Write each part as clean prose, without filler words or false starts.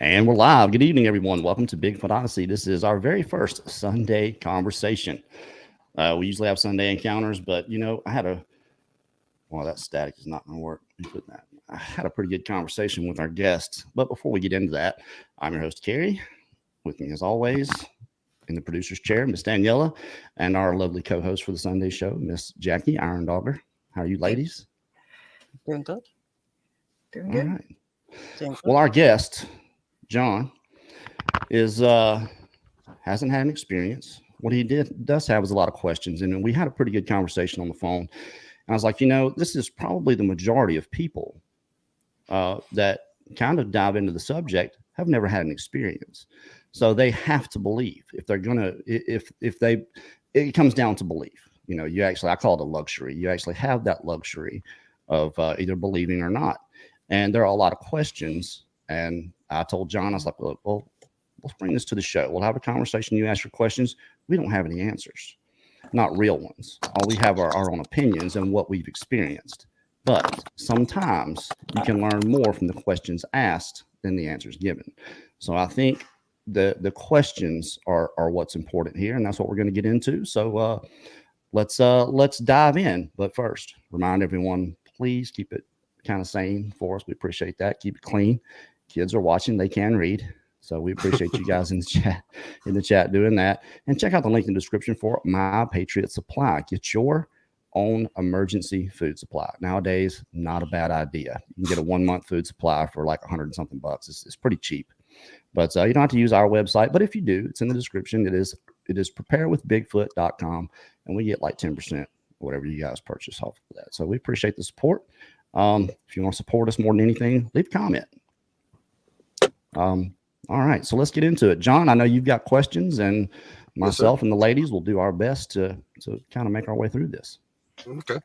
And we're live. Good evening, everyone. Welcome to Bigfoot Odyssey. This is our very first Sunday conversation. We usually have Sunday encounters, but well, that static is not going to work. Let me put that. I had a pretty good conversation with our guest. But before we get into that, I'm your host, Carrie. With me, as always, in the producer's chair, Miss Daniela, and our lovely co-host for the Sunday show, Miss Jackie Iron Dogger. How are you, ladies? Doing good. Doing All good. right. Doing good. Well, our guest, John, is hasn't had an experience. What he does have is a lot of questions, and we had a pretty good conversation on the phone. And I was like, this is probably the majority of people that kind of dive into the subject have never had an experience, so they have to believe if they're gonna it comes down to belief. You actually, I call it a luxury. You actually have that luxury of either believing or not, and there are a lot of questions. And I told John, I was like, look, well, let's bring this to the show. We'll have a conversation. You ask your questions. We don't have any answers, not real ones. All we have are our own opinions and what we've experienced. But sometimes you can learn more from the questions asked than the answers given. So I think the questions are what's important here, and that's what we're going to get into. So let's dive in. But first, remind everyone, please keep it kind of sane for us. We appreciate that. Keep it clean. Kids are watching; they can read, so we appreciate you guys in the chat doing that. And check out the link in the description for my Patriot Supply. Get your own emergency food supply. Nowadays, not a bad idea. You can get a 1 month food supply for like $100 and something bucks. It's pretty cheap, but you don't have to use our website. But if you do, it's in the description. It is preparewithbigfoot.com, and we get like 10% whatever you guys purchase off of that. So we appreciate the support. If you want to support us more than anything, leave a comment. All right, so let's get into it. John, I know you've got questions, and myself and the ladies will do our best to kind of make our way through this. Okay.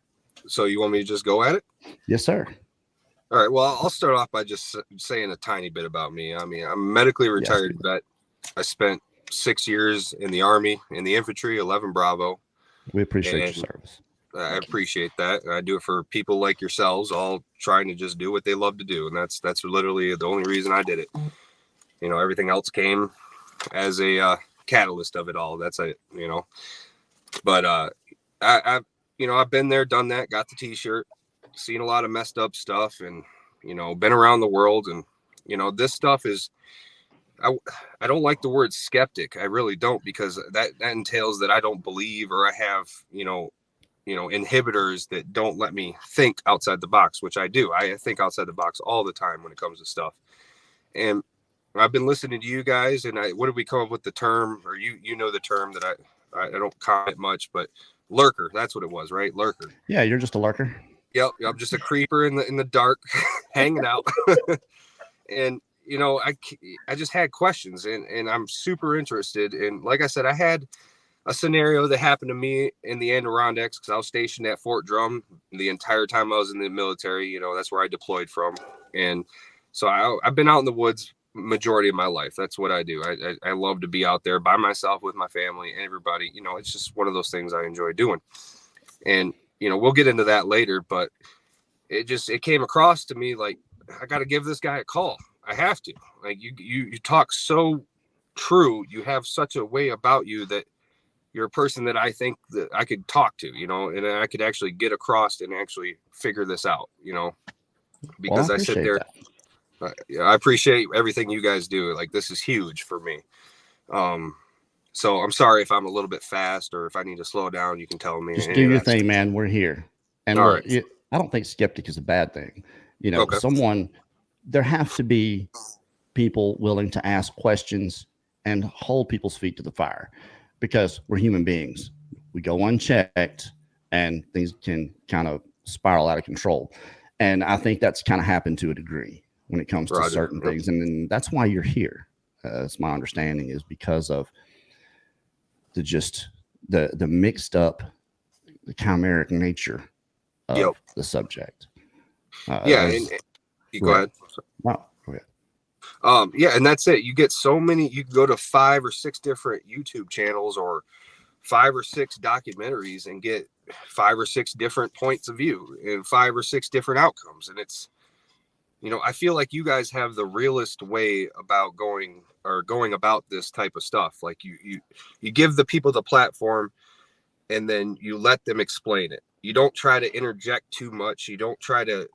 So you want me to just go at it? Yes, sir. All right. Well, I'll start off by just saying a tiny bit about me. I mean, I'm a medically retired vet. I spent 6 years in the Army, in the infantry, 11 Bravo. We appreciate your service. I appreciate that. I do it for people like yourselves, all trying to just do what they love to do. And that's literally the only reason I did it. Everything else came as a catalyst of it all. That's it, but I've been there, done that, got the t-shirt, seen a lot of messed up stuff, and, been around the world. And, this stuff is, I don't like the word skeptic. I really don't, because that entails that I don't believe, or I have, inhibitors that don't let me think outside the box, which I do. I think outside the box all the time when it comes to stuff. And I've been listening to you guys, and what did we come up with the term, or you know the term that I don't comment much, but lurker, that's what it was, right? Lurker. Yeah, you're just a lurker. Yep, I'm just a creeper in the dark, hanging out. And I just had questions, and I'm super interested. And like I said, I had a scenario that happened to me in the Adirondacks, because I was stationed at Fort Drum the entire time I was in the military. That's where I deployed from. And so I've been out in the woods majority of my life. That's what I do. I love to be out there by myself with my family and everybody. It's just one of those things I enjoy doing. And we'll get into that later, but it came across to me like, I got to give this guy a call. I have to. Like, you talk so true. You have such a way about you that you're a person that I think that I could talk to, and I could actually get across and actually figure this out, because I sit there. I appreciate everything you guys do. Like, this is huge for me. So I'm sorry if I'm a little bit fast, or if I need to slow down, you can tell me. Just do your thing, man. We're here. And look, right. I don't think skeptic is a bad thing. Okay. There have to be people willing to ask questions and hold people's feet to the fire, because we're human beings. We go unchecked and things can kind of spiral out of control. And I think that's kind of happened to a degree when it comes to certain things. And then that's why you're here. That's my understanding, is because of the mixed up, the chimeric nature of the subject. And you go ahead. Wow. Okay. Yeah, and that's it. You get so many. You can go to 5 or 6 different YouTube channels, or 5 or 6 documentaries, and get 5 or 6 different points of view and 5 or 6 different outcomes. And it's you know, I feel like you guys have the realest way about going about this type of stuff. Like you give the people the platform, and then you let them explain it. You don't try to interject too much. You don't try to,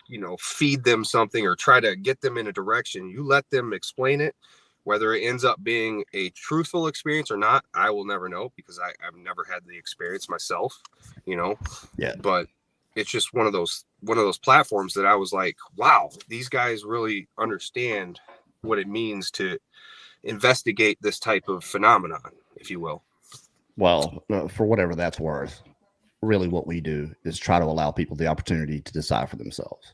you know, feed them something or try to get them in a direction. You let them explain it. Whether it ends up being a truthful experience or not, I will never know, because I've never had the experience myself, you know. Yeah. But it's just one of those platforms that I was like, wow, these guys really understand what it means to investigate this type of phenomenon, if you will. Well, for whatever that's worth, really what we do is try to allow people the opportunity to decide for themselves.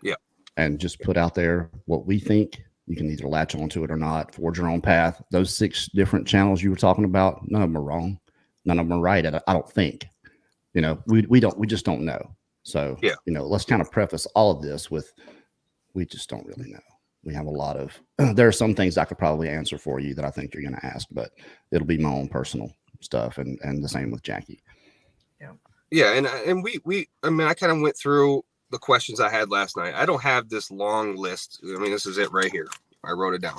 Yeah. And just put out there what we think. You can either latch onto it or not, forge your own path. Those 6 different channels you were talking about, none of them are wrong. None of them are right. I don't think, you know, we just don't know. So, yeah, you know, let's kind of preface all of this with, we just don't really know. We have a lot of, there are some things I could probably answer for you that I think you're going to ask, but it'll be my own personal stuff. And the same with Jackie. Yeah. And we, I mean, I kind of went through the questions I had last night. I don't have this long list. I mean, this is it right here. I wrote it down.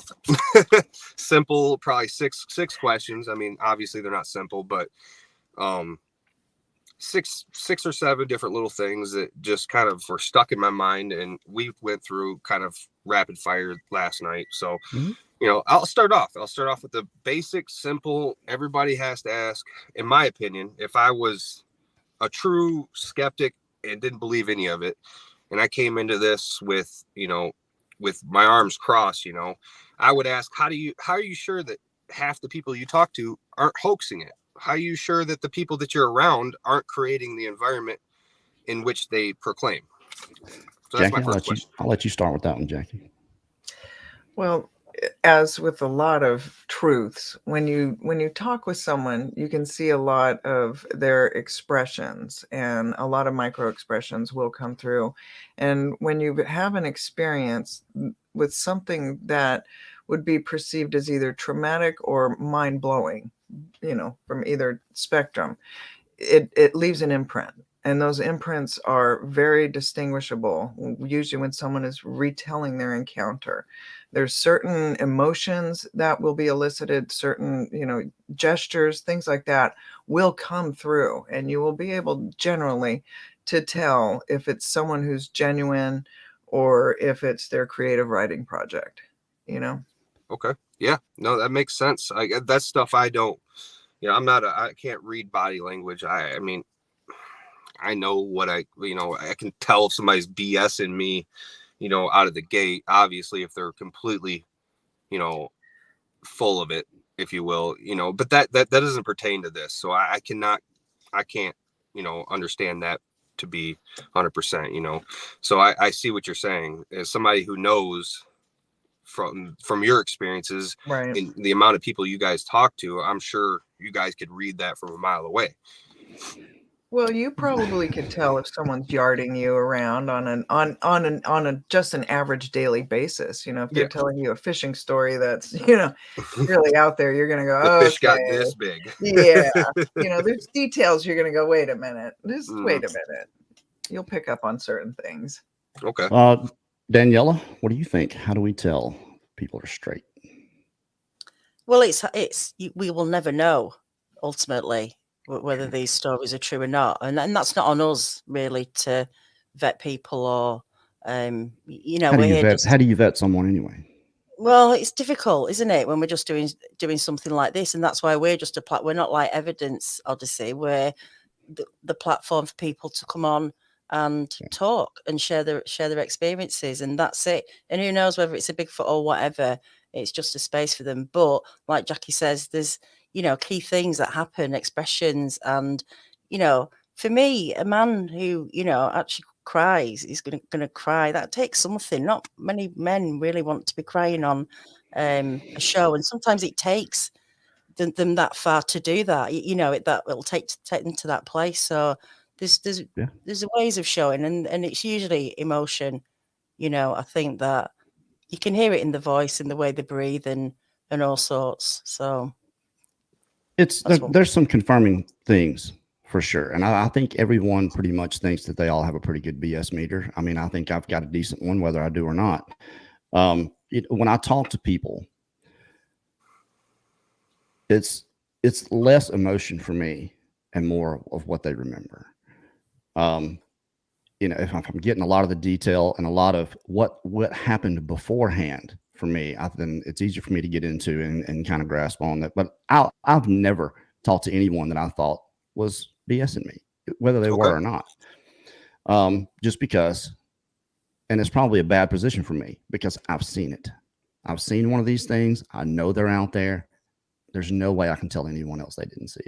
Simple, probably six questions. I mean, obviously they're not simple, but six or seven different little things that just kind of were stuck in my mind, and we went through kind of rapid fire last night. So, you know, I'll start off with the basic, simple, everybody has to ask. In my opinion, if I was a true skeptic and didn't believe any of it, and I came into this with, you know, with my arms crossed, you know, I would ask, how are you sure that half the people you talk to aren't hoaxing it? How are you sure that the people that you're around aren't creating the environment in which they proclaim? So that's Jackie, my first question. I'll let you start with that one, Jackie. Well, as with a lot of truths, when you talk with someone, you can see a lot of their expressions, and a lot of micro expressions will come through. And when you have an experience with something that would be perceived as either traumatic or mind-blowing, you know, from either spectrum, it leaves an imprint. And those imprints are very distinguishable, usually when someone is retelling their encounter. There's certain emotions that will be elicited, certain, you know, gestures, things like that will come through, and you will be able generally to tell if it's someone who's genuine or if it's their creative writing project, you know? Okay. Yeah, no, that makes sense. That's stuff I don't, you know, I can't read body language. I mean, I know what I can tell if somebody's BSing me, you know, out of the gate. Obviously, if they're completely, you know, full of it, if you will, you know, but that doesn't pertain to this. So I can't, you know, understand that to be 100%, you know. So I see what you're saying. As somebody who knows from your experiences Right. and the amount of people you guys talk to, I'm sure you guys could read that from a mile away. Well, you probably could tell if someone's yarding you around on just an average daily basis. You know, if they're Yeah. telling you a fishing story that's, you know, really out there, you're gonna go, The fish got okay, this big. yeah. You know, there's details you're gonna go, wait a minute, just wait a minute. You'll pick up on certain things. Okay. Daniela, what do you think? How do we tell people are straight? Well, we will never know ultimately whether these stories are true or not, and that's not on us really to vet people or, you know, How do you vet someone anyway? Well, it's difficult, isn't it, when we're just doing something like this, and that's why we're just we're not like Evidence Odyssey. We're the platform for people to come on and talk and share their experiences, and that's it. And who knows whether it's a Bigfoot or whatever, it's just a space for them. But like Jackie says, there's, you know, key things that happen, expressions, and, you know, for me, a man who, you know, actually cries is gonna cry. That takes something. Not many men really want to be crying on a show, and sometimes it takes them that far to do that. You know, it'll take them to that place. So there's ways of showing, and it's usually emotion. You know, I think that you can hear it in the voice and the way they breathe and all sorts. So There's some confirming things for sure. And I think everyone pretty much thinks that they all have a pretty good BS meter. I mean, I think I've got a decent one, whether I do or not. When I talk to people, it's less emotion for me and more of what they remember. If I'm getting a lot of the detail and a lot of what happened beforehand for me, then it's easier for me to get into and kind of grasp on that. But I've never talked to anyone that I thought was BSing me, whether they were or not. Just because, and it's probably a bad position for me because I've seen it. I've seen one of these things. I know they're out there. There's no way I can tell anyone else they didn't see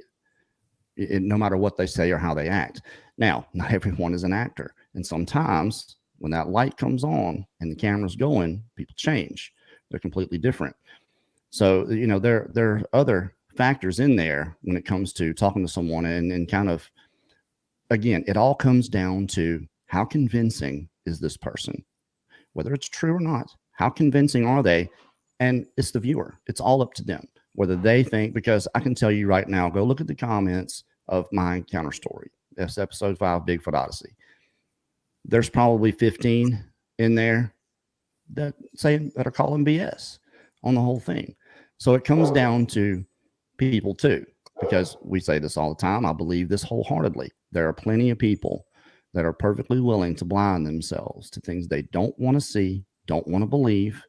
it. No matter what they say or how they act. Now, not everyone is an actor. And sometimes when that light comes on and the camera's going, people change. They're completely different. So, there are other factors in there when it comes to talking to someone and kind of, again, it all comes down to how convincing is this person, whether it's true or not, how convincing are they? And it's the viewer. It's all up to them, whether they think, because I can tell you right now, go look at the comments of my encounter story. That's episode 5, Bigfoot Odyssey. There's probably 15 in there that are calling BS on the whole thing. So it comes down to people too, because we say this all the time. I believe this wholeheartedly. There are plenty of people that are perfectly willing to blind themselves to things they don't want to see, don't want to believe,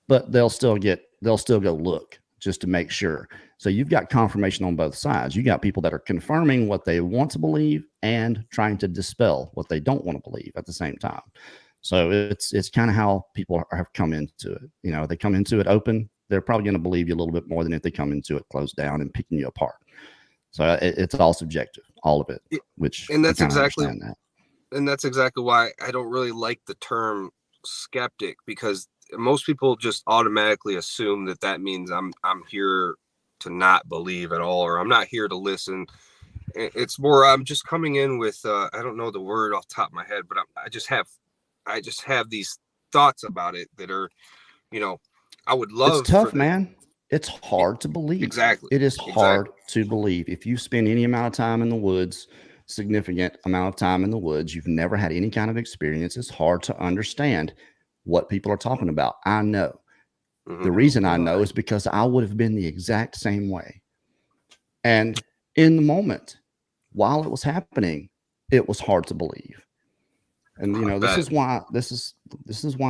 but they'll still go look just to make sure. So you've got confirmation on both sides. You got people that are confirming what they want to believe and trying to dispel what they don't want to believe at the same time. So it's kind of how people have come into it. They come into it open. They're probably going to believe you a little bit more than if they come into it closed down and picking you apart. So it's all subjective, all of it. That's exactly why I don't really like the term skeptic, because most people just automatically assume that means I'm here to not believe at all, or I'm not here to listen. It's more I'm just coming in with I don't know the word off the top of my head, but I just have these thoughts about it that are, I would love. It's tough, man. It's hard to believe. Exactly. It is hard to believe. If you spend any amount of time in the woods, significant amount of time in the woods, you've never had any kind of experience, it's hard to understand what people are talking about. I know. Mm-hmm. The reason I know is because I would have been the exact same way. And in the moment, while it was happening, it was hard to believe. And this is why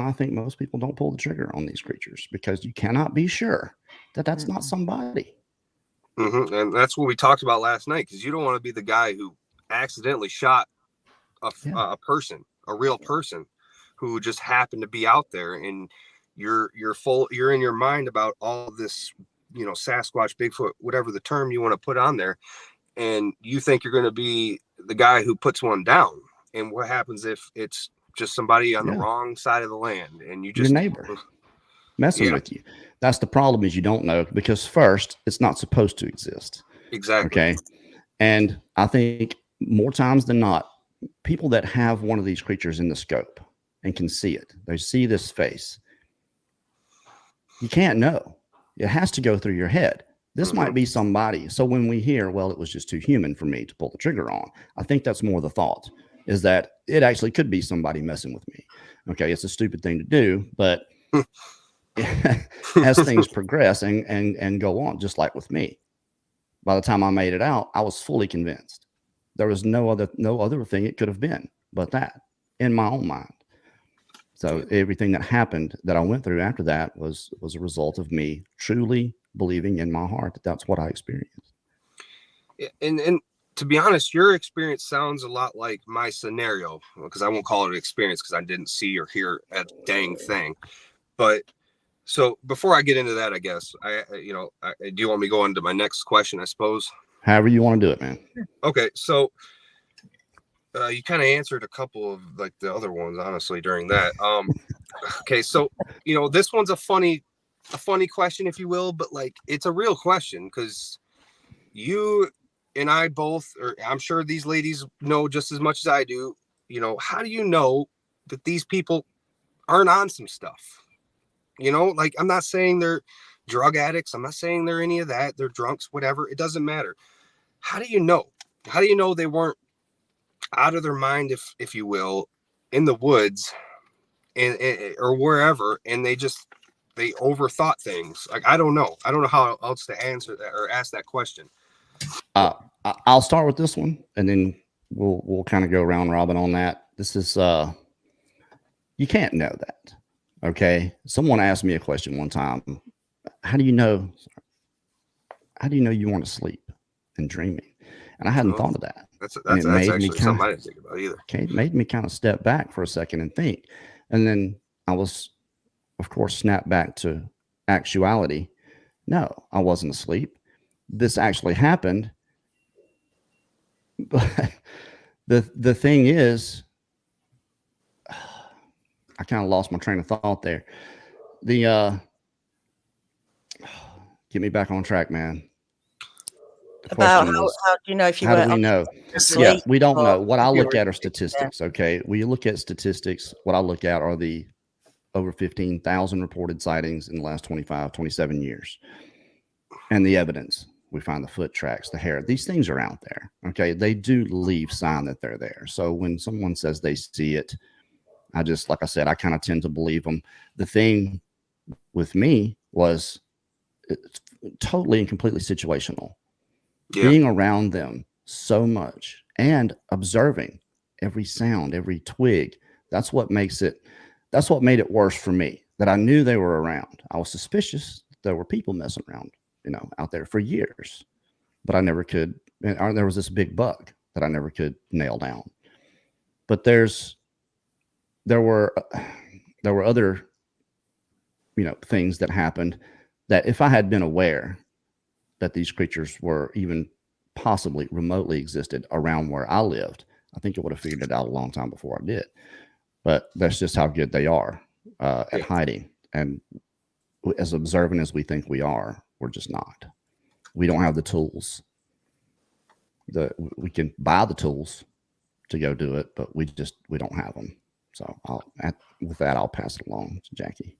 I think most people don't pull the trigger on these creatures, because you cannot be sure that that's not somebody. Mm-hmm. And that's what we talked about last night, because you don't want to be the guy who accidentally shot a person, a real person who just happened to be out there, and you're in your mind about all this, Sasquatch, Bigfoot, whatever the term you want to put on there, and you think you're going to be the guy who puts one down. And what happens if it's just somebody on the wrong side of the land, and you just your neighbor messing with you? That's the problem, is you don't know, because first, it's not supposed to exist. Exactly. Okay. And I think more times than not, people that have one of these creatures in the scope and can see it, they see this face, you can't know. It has to go through your head. This might be somebody. So when we hear, well, it was just too human for me to pull the trigger on, I think that's more the thought, is that it actually could be somebody messing with me. Okay, it's a stupid thing to do, but as things progress and go on, just like with me, by the time I made it out, I was fully convinced. There was no other thing it could have been but that, in my own mind. So everything that happened that I went through after that was a result of me truly believing in my heart that that's what I experienced. And to be honest, your experience sounds a lot like my scenario, because I won't call it an experience because I didn't see or hear a dang thing. But so before I get into that, I guess do you want me to go into my next question? I suppose. However you want to do it, man. Okay, so you kind of answered a couple of like the other ones, honestly, during that. Okay, so this one's a funny question, if you will, but like it's a real question, because you and I both, or I'm sure these ladies know just as much as I do, how do you know that these people aren't on some stuff? Like, I'm not saying they're drug addicts. I'm not saying they're any of that. They're drunks, whatever. It doesn't matter. How do you know? how do you know they weren't out of their mind, if you will, in the woods and or wherever, and they overthought things? Like, I don't know how else to answer that or ask that question. I'll start with this one, and then we'll kind of go round robin on that. This is you can't know that. Okay, someone asked me a question one time. How do you know you weren't asleep and dreaming? And I hadn't thought of that. That's actually something I didn't think about either. Okay, it made me kind of step back for a second and think. And then I was, of course, snapped back to actuality. No, I wasn't asleep. This actually happened. But the thing is, I kind of lost my train of thought there. Get me back on track, man. About how do you know if you were? How do we know? Asleep, we don't know. What I look at are Yeah. statistics. Okay, we look at statistics. What I look at are the over 15,000 reported sightings in the last 25, 27 years, and the evidence. We find the foot tracks, the hair. These things are out there. Okay, they do leave sign that they're there. So when someone says they see it, I just, like I said, I kind of tend to believe them. The thing with me was it's totally and completely situational. Yeah. Being around them so much and observing every sound, every twig. That's what made it worse for me, that I knew they were around. I was suspicious that there were people messing around, out there for years, but I never could. There was this big bug that I never could nail down. But there were other, things that happened that if I had been aware that these creatures were even possibly remotely existed around where I lived, I think I would have figured it out a long time before I did. But that's just how good they are at hiding. And as observant as we think we are, we're just not. We don't have the tools. We can buy the tools to go do it, but we don't have them. So with that, I'll pass it along to Jackie.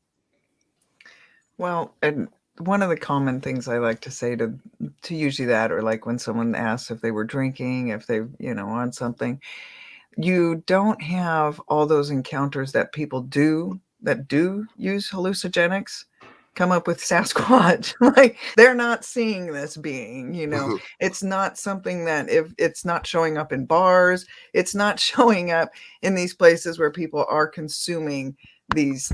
Well, and one of the common things I like to say to usually that, or like when someone asks if they were drinking, if they, on something, you don't have all those encounters that people do use hallucinogenics come up with Sasquatch. Like, they're not seeing this being, it's not something that, if it's not showing up in bars, it's not showing up in these places where people are consuming these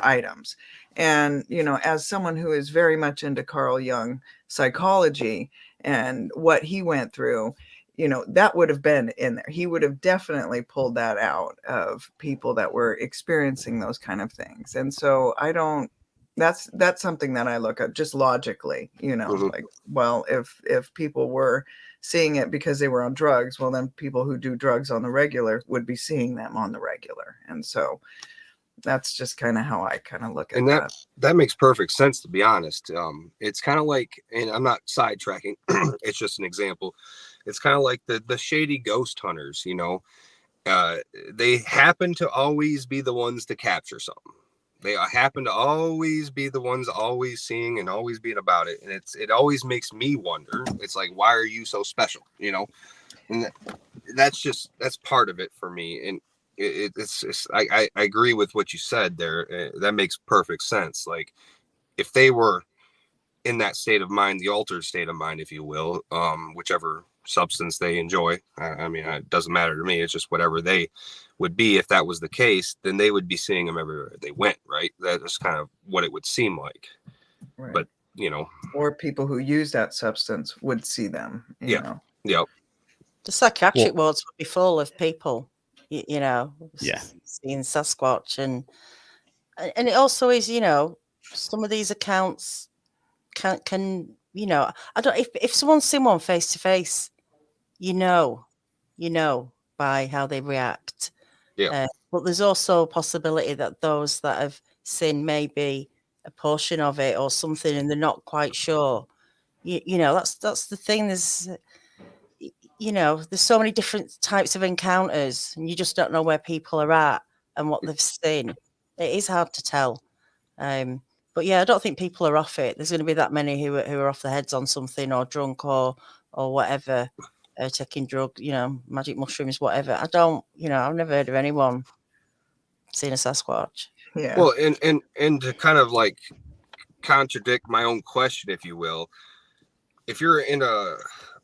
items. And, as someone who is very much into Carl Jung psychology and what he went through, that would have been in there. He would have definitely pulled that out of people that were experiencing those kind of things. And so that's something that I look at just logically, like, well, if people were seeing it because they were on drugs, well, then people who do drugs on the regular would be seeing them on the regular. And so that's just kind of how I kind of look at that. And that makes perfect sense, to be honest. It's kind of like, and I'm not sidetracking, it's just an example. It's kind of like the shady ghost hunters, they happen to always be the ones to capture something. They happen to always be the ones always seeing and always being about it. And it always makes me wonder. It's like, why are you so special? And that's part of it for me. And I agree with what you said there. That makes perfect sense. Like, if they were in that state of mind, the altered state of mind, if you will, whichever substance they enjoy, I mean, it doesn't matter to me. It's just whatever they would be. If that was the case, then they would be seeing them everywhere they went, right? That is kind of what it would seem like. Right. But or people who use that substance would see them. You know. Yep. The psychiatric wards would be full of people, seeing Sasquatch, and it also is, some of these accounts can I don't, if someone's seen one face to face, by how they react. Yeah. But there's also a possibility that those that have seen maybe a portion of it or something, and they're not quite sure. That's the thing. There's so many different types of encounters, and you just don't know where people are at and what they've seen. It is hard to tell. But yeah, I don't think people are off it. There's going to be that many who are off their heads on something, or drunk, or whatever. taking drugs, magic mushrooms, whatever. I don't, I've never heard of anyone seeing a Sasquatch. Yeah. Well, and to kind of like contradict my own question, if you will, if you're in a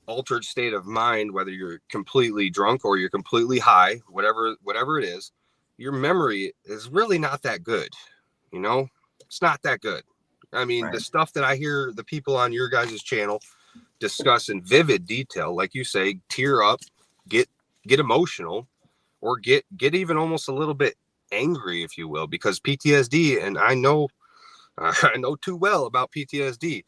altered state of mind, whether you're completely drunk or you're completely high, whatever it is, your memory is really not that good. It's not that good. I mean, Right. The stuff that I hear the people on your guys' channel discuss in vivid detail, like you say, tear up, get emotional, or get even almost a little bit angry, if you will, because PTSD, and I know too well about PTSD.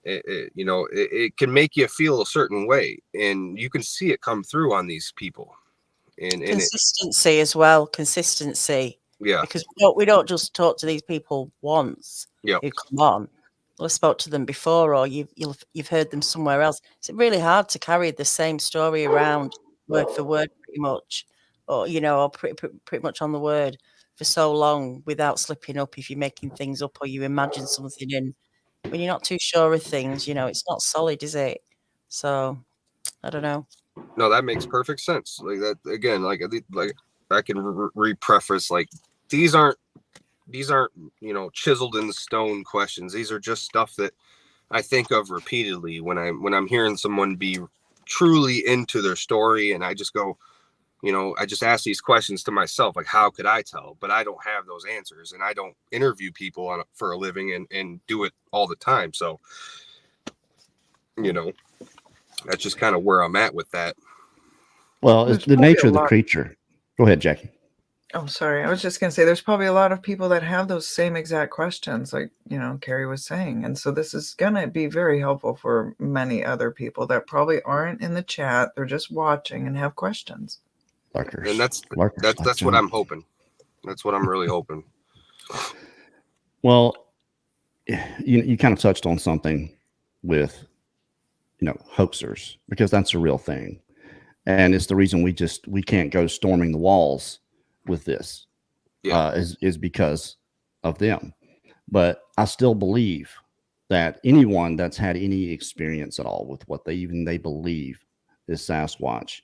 It can make you feel a certain way, and you can see it come through on these people. And Consistency as well. Consistency. Yeah. Because we don't just talk to these people once. Yeah. Who come on. Well, I spoke to them before, or you've heard them somewhere else. It's really hard to carry the same story around word for word, pretty much, or or pretty much on the word for so long without slipping up. If you're making things up or you imagine something in, when you're not too sure of things, it's not solid, is it? So I don't know. No, that makes perfect sense. Like that again. Like I can re-preface. Like these aren't chiseled in the stone questions. These are just stuff that I think of repeatedly when I'm hearing someone be truly into their story, and I just go, I just ask these questions to myself, like, how could I tell? But I don't have those answers, and I don't interview people for a living and do it all the time. So, that's just kind of where I'm at with that. Well, There's it's the probably nature a of the lot- creature. Go ahead, Jackie. Oh, sorry. I was just going to say there's probably a lot of people that have those same exact questions, like, Carrie was saying. And so this is going to be very helpful for many other people that probably aren't in the chat. They're just watching and have questions. Lurkers. And that's Lurkers, that's what I'm hoping. That's what I'm really hoping. Well, you kind of touched on something with, hoaxers, because that's a real thing. And it's the reason we can't go storming the walls with this, is because of them. But I still believe that anyone that's had any experience at all with what they believe is Sasquatch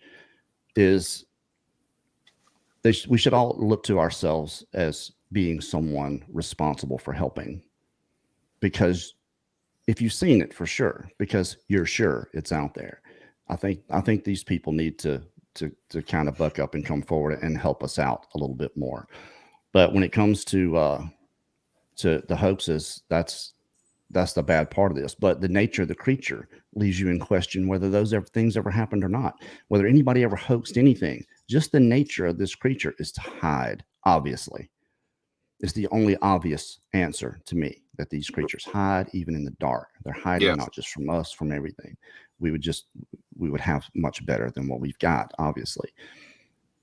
we should all look to ourselves as being someone responsible for helping, because if you've seen it, for sure, because you're sure it's out there. I think these people need to kind of buck up and come forward and help us out a little bit more. But when it comes to the hoaxes, that's the bad part of this. But the nature of the creature leaves you in question whether those things ever happened or not, whether anybody ever hoaxed anything. Just the nature of this creature is to hide, obviously. It's the only obvious answer to me, that these creatures hide even in the dark. They're hiding not just from us, from everything. We would have much better than what we've got, obviously,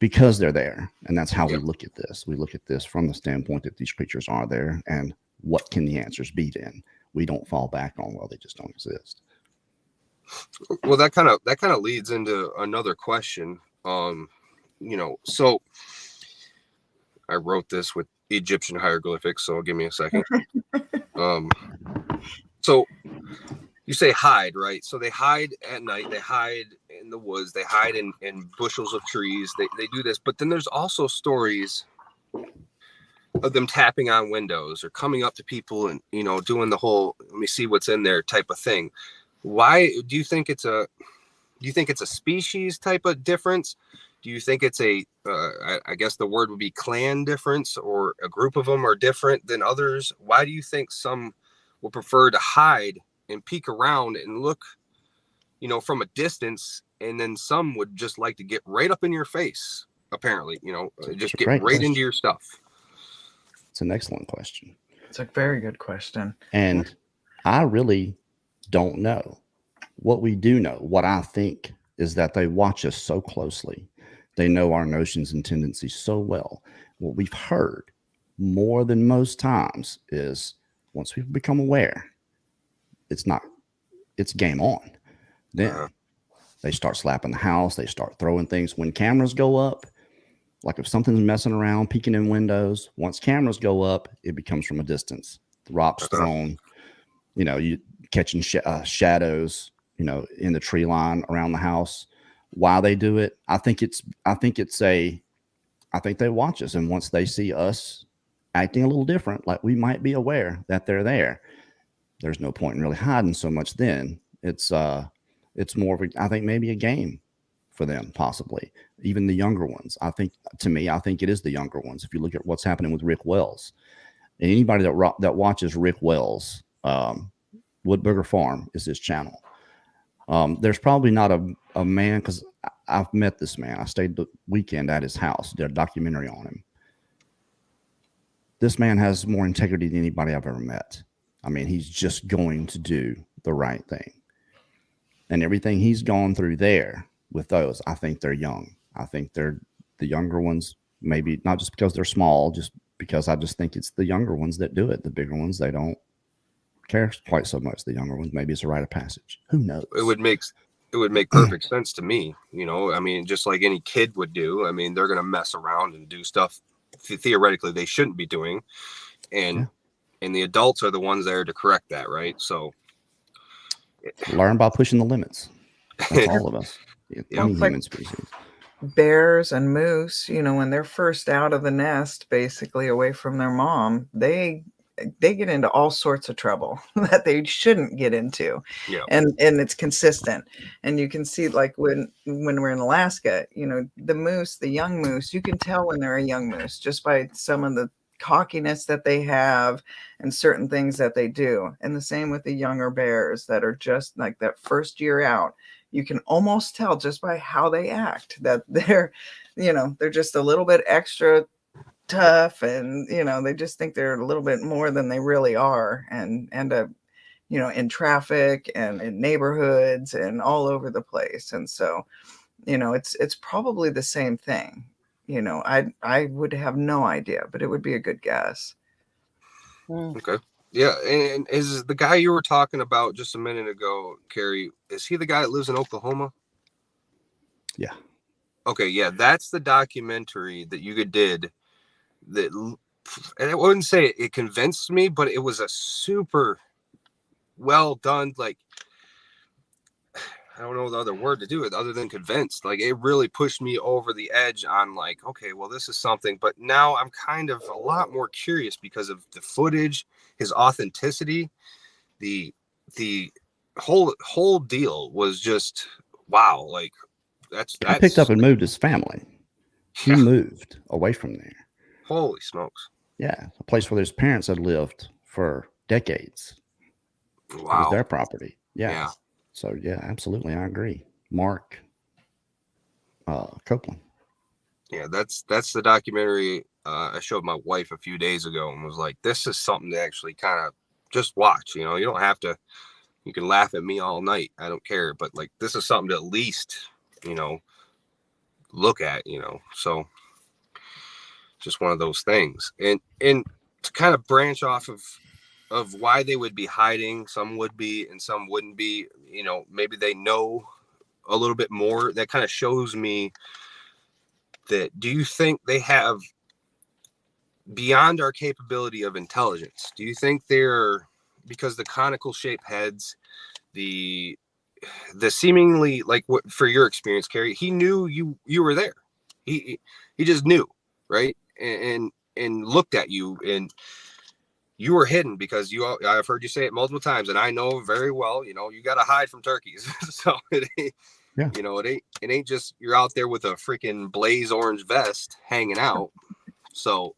because they're there. And that's how we look at this. We look at this from the standpoint that these creatures are there, and what can the answers be then? We don't fall back on, well, they just don't exist. Well, that kind of leads into another question. So I wrote this with Egyptian hieroglyphics, so give me a second. So you say hide, right? So they hide at night, they hide in the woods, they hide in bushels of trees, they do this. But then there's also stories of them tapping on windows or coming up to people and doing the whole let me see what's in there type of thing. Why do you think it's a species type of difference? Do you think it's I guess the word would be clan difference, or a group of them are different than others? Why do you think some will prefer to hide and peek around and look, from a distance, and then some would just like to get right up in your face, apparently, just get right into your stuff? It's an excellent question. It's a very good question. And I really don't know. What we do know, what I think, is that they watch us so closely. They know our notions and tendencies so well. What we've heard more than most times is once people become aware, it's game on. Then they start slapping the house. They start throwing things. When cameras go up, like if something's messing around, peeking in windows, once cameras go up, it becomes from a distance. The rocks thrown, you catching shadows, in the tree line around the house. why they do it. I think they watch us, and once they see us acting a little different, like we might be aware that they're there. There's no point in really hiding so much. Then it's more of I think maybe a game for them, possibly even the younger ones. I think it is the younger ones. If you look at what's happening with Rick Wells, and anybody that watches Rick Wells, Woodburger Farm is his channel. There's probably not a man, because I've met this man. I stayed the weekend at his house, did a documentary on him. This man has more integrity than anybody I've ever met. I mean, he's just going to do the right thing. And everything he's gone through there with those, I think they're young. I think they're the younger ones, maybe not just because they're small, just because I just think it's the younger ones that do it. The bigger ones, they don't care quite so much. The younger ones, maybe it's a rite of passage. Who knows? It would make perfect sense to me. You know, I mean, just like any kid would do. I mean, they're going to mess around and do stuff theoretically they shouldn't be doing. And the adults are the ones there to correct that, right? So learn by pushing the limits. That's all of us. Any Like human species. bears and moose, you know, when they're first out of the nest, basically away from their mom, they get into all sorts of trouble that they shouldn't get into. Yeah. And it's consistent. And you can see, like when we're in Alaska, you know, the young moose, you can tell when they're a young moose just by some of the cockiness that they have and certain things that they do. And the same with the younger bears that are just like that first year out. You can almost tell just by how they act that they're just a little bit extra tough, and they just think they're a little bit more than they really are, and end up in traffic and in neighborhoods and all over the place. And so it's probably the same thing. I would have no idea, but it would be a good guess. Okay. Yeah, and is the guy you were talking about just a minute ago, Carrie, is he the guy that lives in Oklahoma? Yeah. Okay, yeah, that's the documentary that you did that, and I wouldn't say it convinced me, but it was a super well done, like, I don't know the other word to do it other than convinced. Like, it really pushed me over the edge on like, okay, well, this is something. But now I'm kind of a lot more curious because of the footage, his authenticity, the whole deal was just wow. Like that's I picked up and moved his family. He moved away from there. Holy smokes. Yeah. A place where his parents had lived for decades. Wow. It was their property. Yeah. So yeah, absolutely. I agree. Mark Copeland. Yeah, that's the documentary I showed my wife a few days ago and was like, this is something to actually kind of just watch. You don't have to, you can laugh at me all night. I don't care. But like, this is something to at least, look at, so just one of those things. And to kind of branch off of why they would be hiding, some would be and some wouldn't be, maybe they know a little bit more. That kind of shows me that, do you think they have beyond our capability of intelligence? Do you think they're, because the conical shaped heads, the seemingly, like, what for your experience, Carrie, he knew you were there. He just knew, right? And looked at you, and you were hidden because I've heard you say it multiple times, and I know very well, you got to hide from turkeys. So it ain't, it ain't just you're out there with a freaking blaze orange vest hanging out. So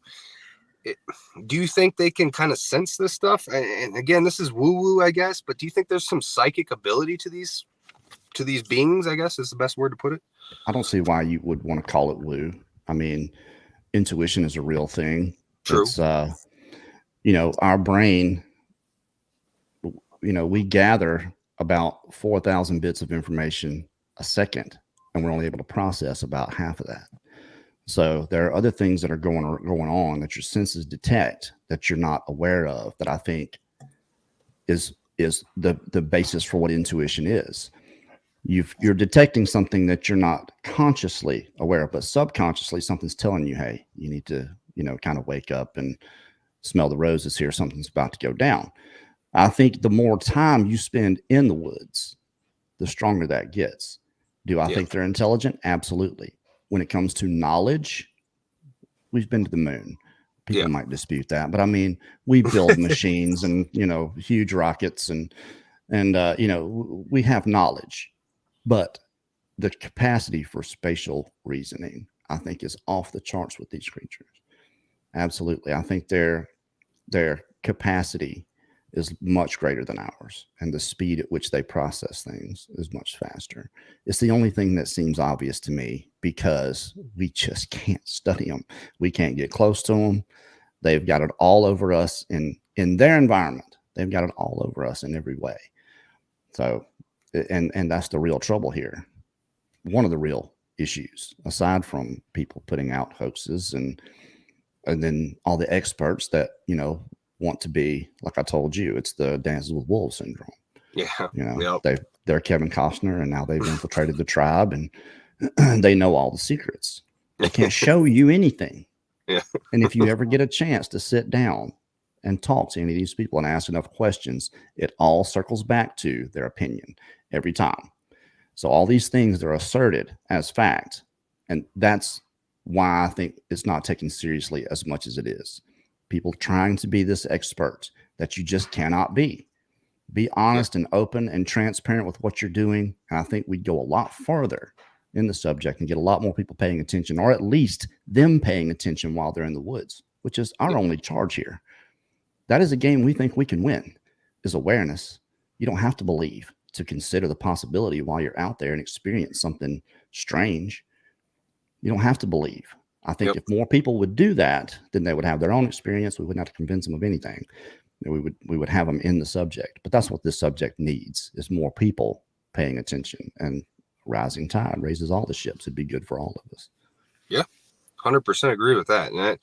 do you think they can kind of sense this stuff? And again, this is woo woo, I guess, but do you think there's some psychic ability to these beings, I guess is the best word to put it? I don't see why you would want to call it woo. I mean, intuition is a real thing. True. It's, our brain, we gather about 4,000 bits of information a second, and we're only able to process about half of that. So there are other things that are going on that your senses detect that you're not aware of, that I think is the basis for what intuition is. You're detecting something that you're not consciously aware of, but subconsciously something's telling you, hey, you need to, kind of wake up and smell the roses here. Something's about to go down. I think the more time you spend in the woods, the stronger that gets. Do I think they're intelligent? Absolutely. When it comes to knowledge, we've been to the moon. People might dispute that, but I mean, we build machines and, you know, huge rockets and you know, we have knowledge, but the capacity for spatial reasoning, I think, is off the charts with these creatures. Absolutely. I think their capacity is much greater than ours, and the speed at which they process things is much faster. It's the only thing that seems obvious to me, because we just can't study them. We can't get close to them. They've got it all over us in their environment. They've got it all over us in every way. So, and that's the real trouble here. One of the real issues, aside from people putting out hoaxes and then all the experts that, you know, want to be, like I told you, it's the Dances with Wolves syndrome. Yeah. You know, they're Kevin Costner, and now they've infiltrated the tribe, and they know all the secrets. They can't show you anything. Yeah. And if you ever get a chance to sit down and talk to any of these people and ask enough questions, it all circles back to their opinion every time. So all these things are asserted as fact, and that's why I think it's not taken seriously as much as it is. People trying to be this expert that you just cannot be. Be honest and open and transparent with what you're doing, and I think we'd go a lot further in the subject and get a lot more people paying attention, or at least them paying attention while they're in the woods, which is our only charge here. That is a game we think we can win, is awareness. You don't have to believe to consider the possibility while you're out there and experience something strange. You don't have to believe. I think if more people would do that, then they would have their own experience. We wouldn't have to convince them of anything. We would have them in the subject. But that's what this subject needs, is more people paying attention, and rising tide raises all the ships. It'd be good for all of us. Yeah, 100% agree with that. And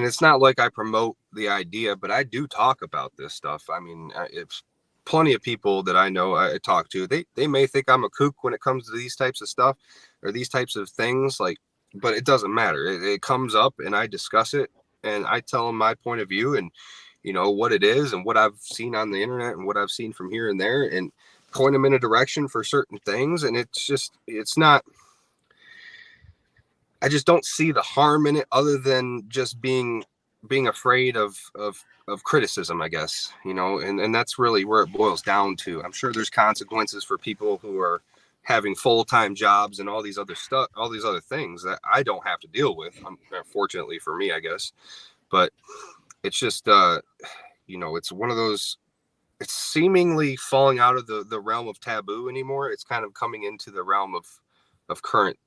it's not like I promote the idea, but I do talk about this stuff. I mean, it's plenty of people that I know I talk to, they may think I'm a kook when it comes to these types of stuff or these types of things, like, but it doesn't matter. It comes up and I discuss it and I tell them my point of view and, you know, what it is and what I've seen on the internet and what I've seen from here and there, and point them in a direction for certain things. And it's not, I just don't see the harm in it, other than just being afraid of criticism, I guess, you know, and that's really where it boils down to. I'm sure there's consequences for people who are having full-time jobs and all these other stuff, all these other things that I don't have to deal with. Fortunately for me, I guess, but it's just, you know, it's one of those, it's seemingly falling out of the realm of taboo anymore. It's kind of coming into the realm of current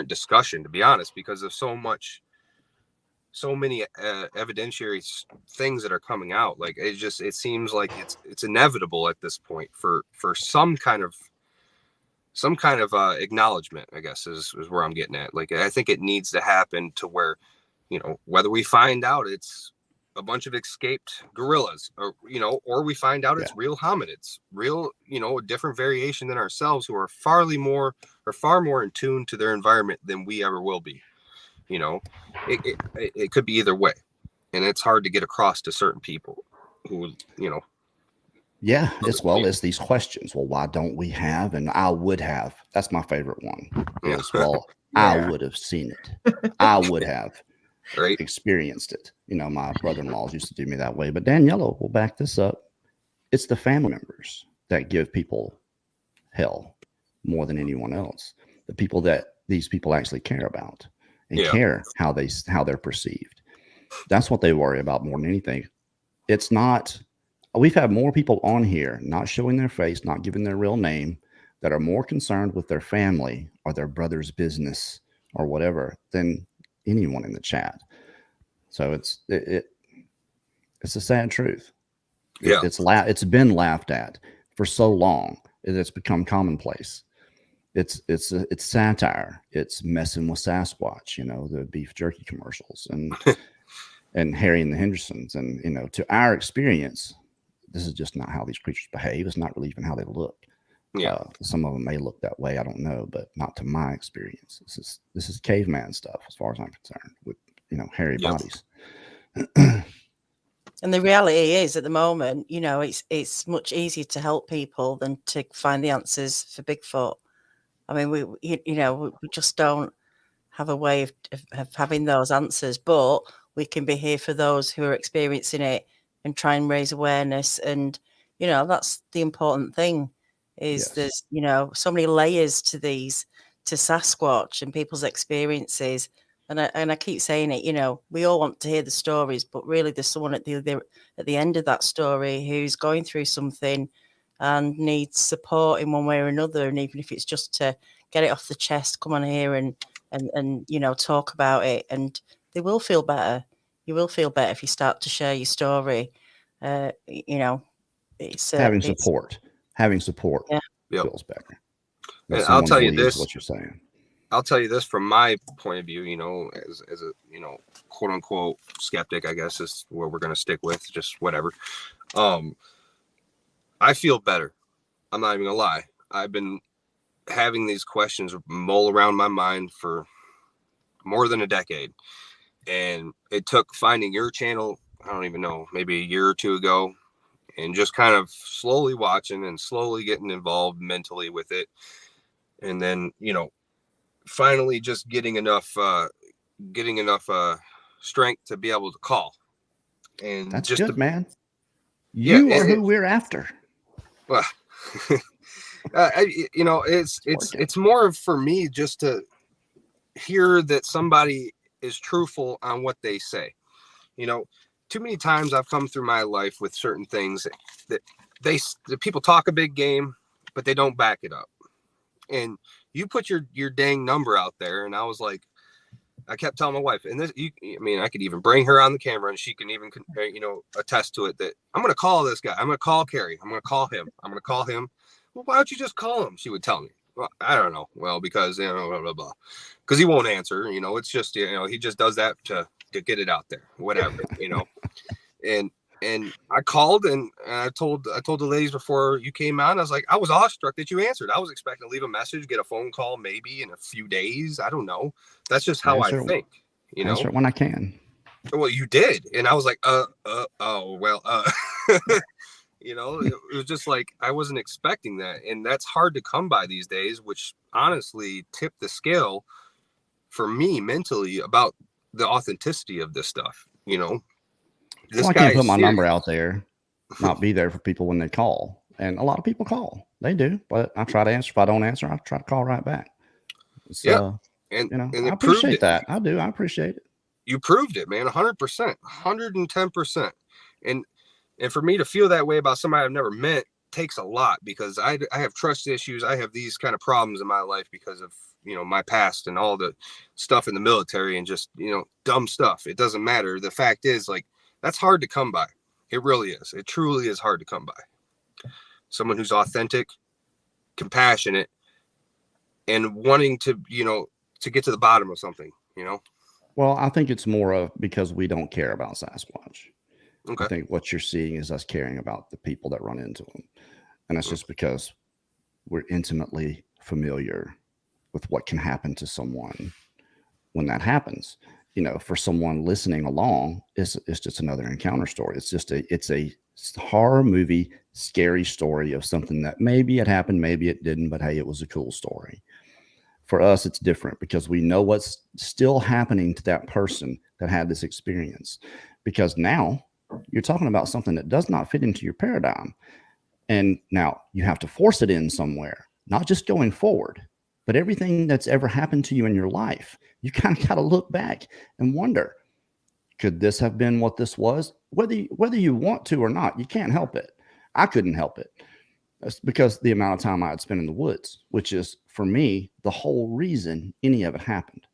discussion, to be honest, because of so many evidentiary things that are coming out. Like it seems like it's inevitable at this point for some kind of acknowledgement, I guess is where I'm getting at. Like, I think it needs to happen to where, you know, whether we find out it's a bunch of escaped gorillas, or, you know, or we find out it's real hominids, real, you know, a different variation than ourselves, who are far more in tune to their environment than we ever will be. You know, it could be either way, and it's hard to get across to certain people who, you know. Yeah, as well as these questions. Well, why don't we have? And I would have. That's my favorite one. Is, well, I would have seen it. I would have experienced it. You know, my brother-in-laws used to do me that way. But Daniela will back this up. It's the family members that give people hell more than anyone else. The people that these people actually care about and care how they're perceived. That's what they worry about more than anything. It's not. We've had more people on here not showing their face, not giving their real name, that are more concerned with their family or their brother's business or whatever than anyone in the chat. So it's a sad truth. Yeah, it's been laughed at for so long. It's become commonplace. It's satire. It's messing with Sasquatch, you know, the beef jerky commercials and and Harry and the Hendersons, and, you know, to our experience, this is just not how these creatures behave. It's not really even how they look. Yeah, some of them may look that way. I don't know, but not to my experience. This is caveman stuff, as far as I'm concerned, with, you know, hairy bodies. And the reality is, at the moment, you know, it's much easier to help people than to find the answers for Bigfoot. I mean, we just don't have a way of having those answers, but we can be here for those who are experiencing it and try and raise awareness. And, that's the important thing is Yes. there's, so many layers to Sasquatch and people's experiences. And I keep saying it, we all want to hear the stories, but really there's someone at the end of that story who's going through something and needs support in one way or another. And even if it's just to get it off the chest, come on here and talk about it, and they will feel better. You will feel better if you start to share your story. It's having support Yeah. feels better. And I'll tell you this, what you're saying. I'll tell you this from my point of view, as a, quote unquote skeptic, I guess is where we're going to stick with, just whatever. I feel better. I'm not even gonna lie. I've been having these questions mull around my mind for more than a decade. And it took finding your channel, I don't even know, maybe a year or two ago, and just kind of slowly watching and slowly getting involved mentally with it. And then, finally just getting enough strength to be able to call. And That's just good, man. You are who we're after. Well, it's more for me just to hear that somebody is truthful on what they say. Too many times I've come through my life with certain things that the people talk a big game, but they don't back it up. And you put your dang number out there, and I was like, I kept telling my wife, and I could even bring her on the camera, and she can even, attest to it, that I'm going to call this guy. I'm going to call Kerry. I'm going to call him. I'm going to call him. Well, why don't you just call him? She would tell me. Well, I don't know. Well, because, blah, blah, blah. Because he won't answer, it's just, he just does that to get it out there, whatever, And I called and I told the ladies before you came on, I was like, I was awestruck that you answered. I was expecting to leave a message, get a phone call maybe in a few days. I don't know. That's just how I think, Answer it when I can. Well, you did. And I was like, it was just like, I wasn't expecting that. And that's hard to come by these days, which honestly tipped the scale for me mentally about the authenticity of this stuff, I can't put my number out there, not be there for people when they call. And a lot of people call. They do, but I try to answer. If I don't answer, I try to call right back. So, and I appreciate that. I do. I appreciate it. You proved it, man. 100%, 110%. And for me to feel that way about somebody I've never met takes a lot, because I have trust issues. I have these kind of problems in my life because of, my past and all the stuff in the military and just, dumb stuff. It doesn't matter. The fact is, like, that's hard to come by. It really is. It truly is hard to come by. Someone who's authentic, compassionate, and wanting to, to get to the bottom of something, Well, I think it's more of because we don't care about Sasquatch. Okay. I think what you're seeing is us caring about the people that run into them. And that's just because we're intimately familiar with what can happen to someone when that happens. For someone listening along, it's just another encounter story. It's a horror movie, scary story of something that maybe it happened, maybe it didn't, but hey, it was a cool story. For us, it's different because we know what's still happening to that person that had this experience. Because now you're talking about something that does not fit into your paradigm. And now you have to force it in somewhere, not just going forward, but everything that's ever happened to you in your life. You kind of got to look back and wonder, could this have been what this was? Whether you want to or not, you can't help it. I couldn't help it. That's because the amount of time I had spent in the woods, which is, for me, the whole reason any of it happened.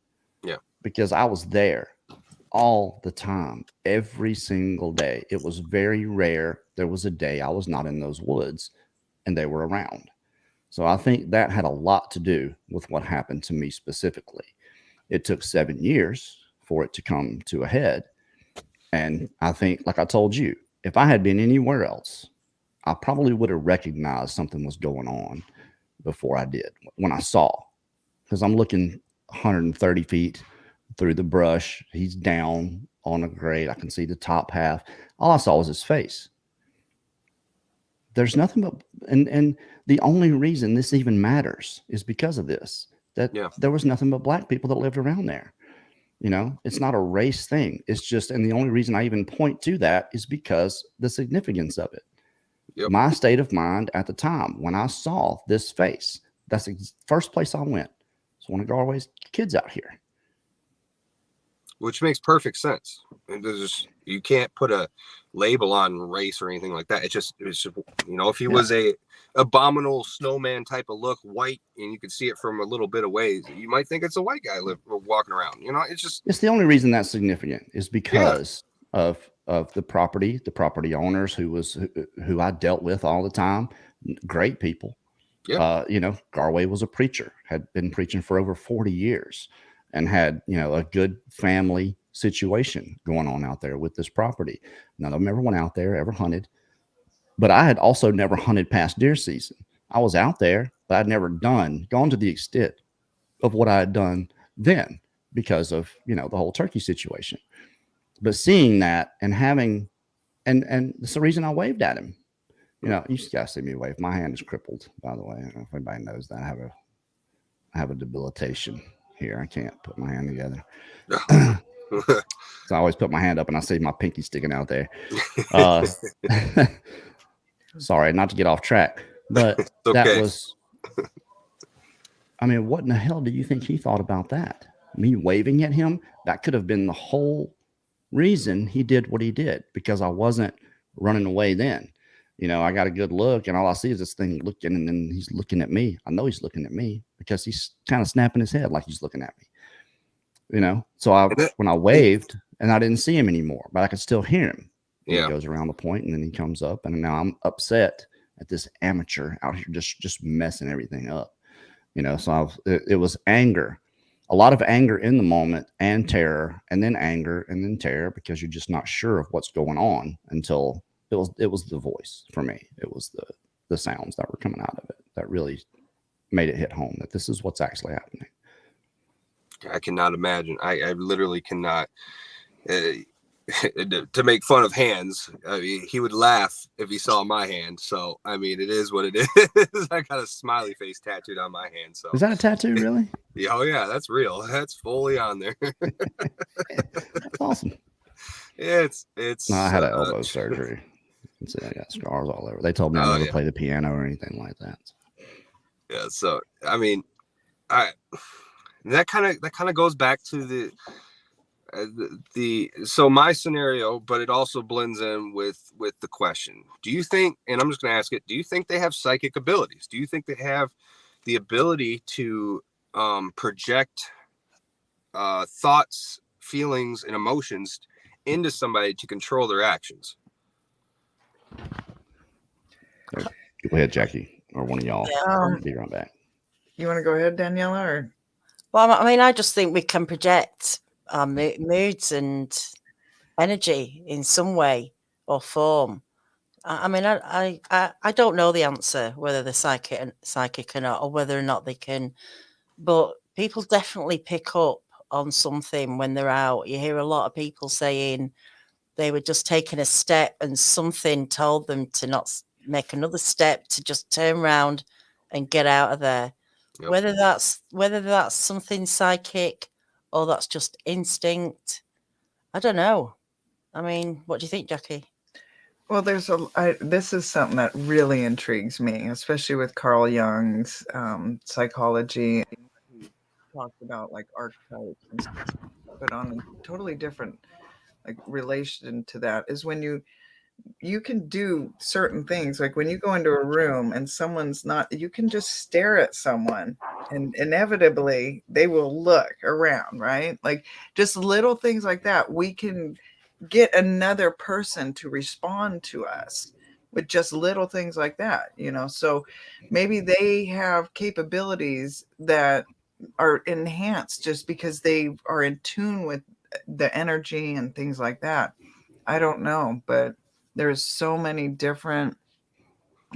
Yeah. Because I was there all the time, every single day. It was very rare there was a day I was not in those woods and they were around. So I think that had a lot to do with what happened to me specifically. It took 7 years for it to come to a head. And I think, like I told you, if I had been anywhere else, I probably would have recognized something was going on before I did when I saw, because I'm looking 130 feet through the brush. He's down on a grade. I can see the top half. All I saw was his face. there's nothing but, and the only reason this even matters is because of this, that there was nothing but black people that lived around there. You know, it's not a race thing. It's just, and the only reason I even point to that is because the significance of it. Yep. My state of mind at the time when I saw this face, that's the first place I went. It's one of Garway's kids out here. Which makes perfect sense. And there's just, you can't put a label on race or anything like that. It's just you know, if he was a abominable snowman type of look, white, and you could see it from a little bit away, you might think it's a white guy walking around. You know, it's the only reason that's significant is because of the property owners who I dealt with all the time. Great people. You know, Garway was a preacher, had been preaching for over 40 years. And had, you know, a good family situation going on out there with this property. None of them ever went out there, ever hunted. But I had also never hunted past deer season. I was out there, but I'd never gone to the extent of what I had done then because of, you know, the whole turkey situation. But seeing that and having, and it's the reason I waved at him. You know, you guys see me wave. My hand is crippled, by the way. I don't know if anybody knows that. I have a debilitation here. I can't put my hand together. So I always put my hand up and I see my pinky sticking out there. Sorry, not to get off track, but that was, I mean, what in the hell do you think he thought about that? Me waving at him? That could have been the whole reason he did what he did, because I wasn't running away then. You know, I got a good look and all I see is this thing looking, and then he's looking at me. I know he's looking at me because he's kind of snapping his head like he's looking at me. You know, so when I waved and I didn't see him anymore, but I could still hear him. He goes around the point and then he comes up, and now I'm upset at this amateur out here just messing everything up. You know, so it was anger, a lot of anger in the moment, and terror, and then anger, and then terror, because you're just not sure of what's going on until it was the voice for me. It was the sounds that were coming out of it that really made it hit home that this is what's actually happening. I cannot imagine. I literally cannot. To make fun of hands, I mean, he would laugh if he saw my hand. So, I mean, it is what it is. I got a smiley face tattooed on my hand. So, is that a tattoo, really? Yeah, oh yeah, that's real. That's fully on there. That's awesome. It's. No, I had an elbow surgery. So I got scars all over. They told me I never play the piano or anything like that. Yeah. So, I mean, that kind of goes back to so my scenario, but it also blends in with the question. Do you think, and I'm just going to ask it, do you think they have psychic abilities? Do you think they have the ability to project thoughts, feelings, and emotions into somebody to control their actions? Go ahead, Jackie, or one of y'all. Be right back. You want to go ahead, Daniela? Or? Well, I mean, I just think we can project our moods and energy in some way or form. I mean, I don't know the answer whether they're psychic or not, or whether or not they can. But people definitely pick up on something when they're out. You hear a lot of people saying they were just taking a step and something told them to not make another step, to just turn around and get out of there. Yep. Whether that's something psychic or that's just instinct, I don't know. I mean, what do you think, Jackie? Well, this is something that really intrigues me, especially with Carl Jung's psychology. He talked about like archetypes and stuff, but on a totally different like relation to that is when you can do certain things, like when you go into a room and someone's not, you can just stare at someone and inevitably they will look around, right? Like just little things like that. We can get another person to respond to us with just little things like that, you know? So maybe they have capabilities that are enhanced just because they are in tune with the energy and things like that. I don't know, but there's so many different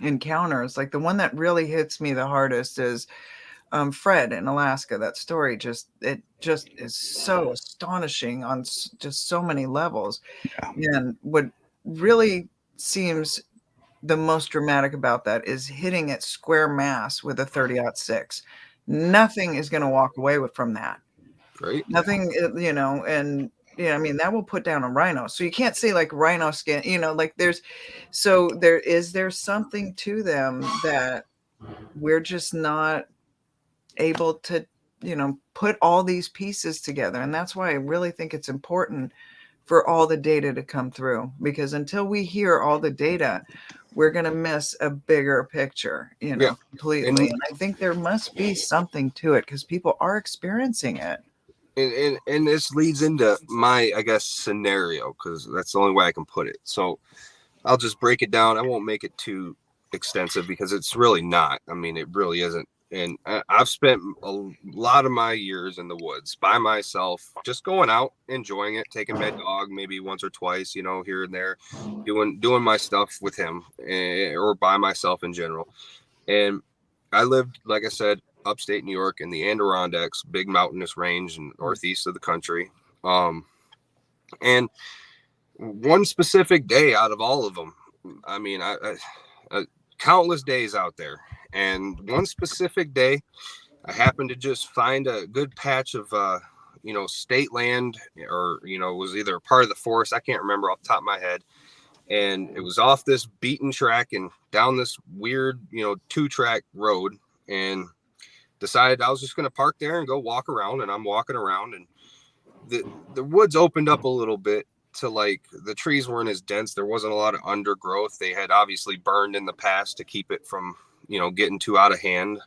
encounters. Like the one that really hits me the hardest is Fred in Alaska. That story just is so astonishing on just so many levels. Yeah. And what really seems the most dramatic about that is hitting it square mass with a 30-06. Nothing is going to walk away from that. Right. Nothing, and I mean, that will put down a rhino. So you can't say like rhino skin, like there's something to them that we're just not able to, put all these pieces together. And that's why I really think it's important for all the data to come through, because until we hear all the data, we're going to miss a bigger picture, completely. And I think there must be something to it because people are experiencing it. And this leads into my, I guess, scenario, because that's the only way I can put it. So I'll just break it down. I won't make it too extensive because it's really not. I mean, it really isn't. And I've spent a lot of my years in the woods by myself, just going out, enjoying it, taking my dog maybe once or twice, here and there, doing my stuff with him or by myself in general. And I lived, like I said, upstate New York in the Adirondacks, big mountainous range and northeast of the country. And one specific day out of all of them, I mean, I countless days out there. And one specific day, I happened to just find a good patch of, state land, or, it was either a part of the forest. I can't remember off the top of my head. And it was off this beaten track and down this weird, 2-track road, and decided I was just going to park there and go walk around. And I'm walking around, and the woods opened up a little bit to, like, the trees weren't as dense. There wasn't a lot of undergrowth. They had obviously burned in the past to keep it from, getting too out of hand.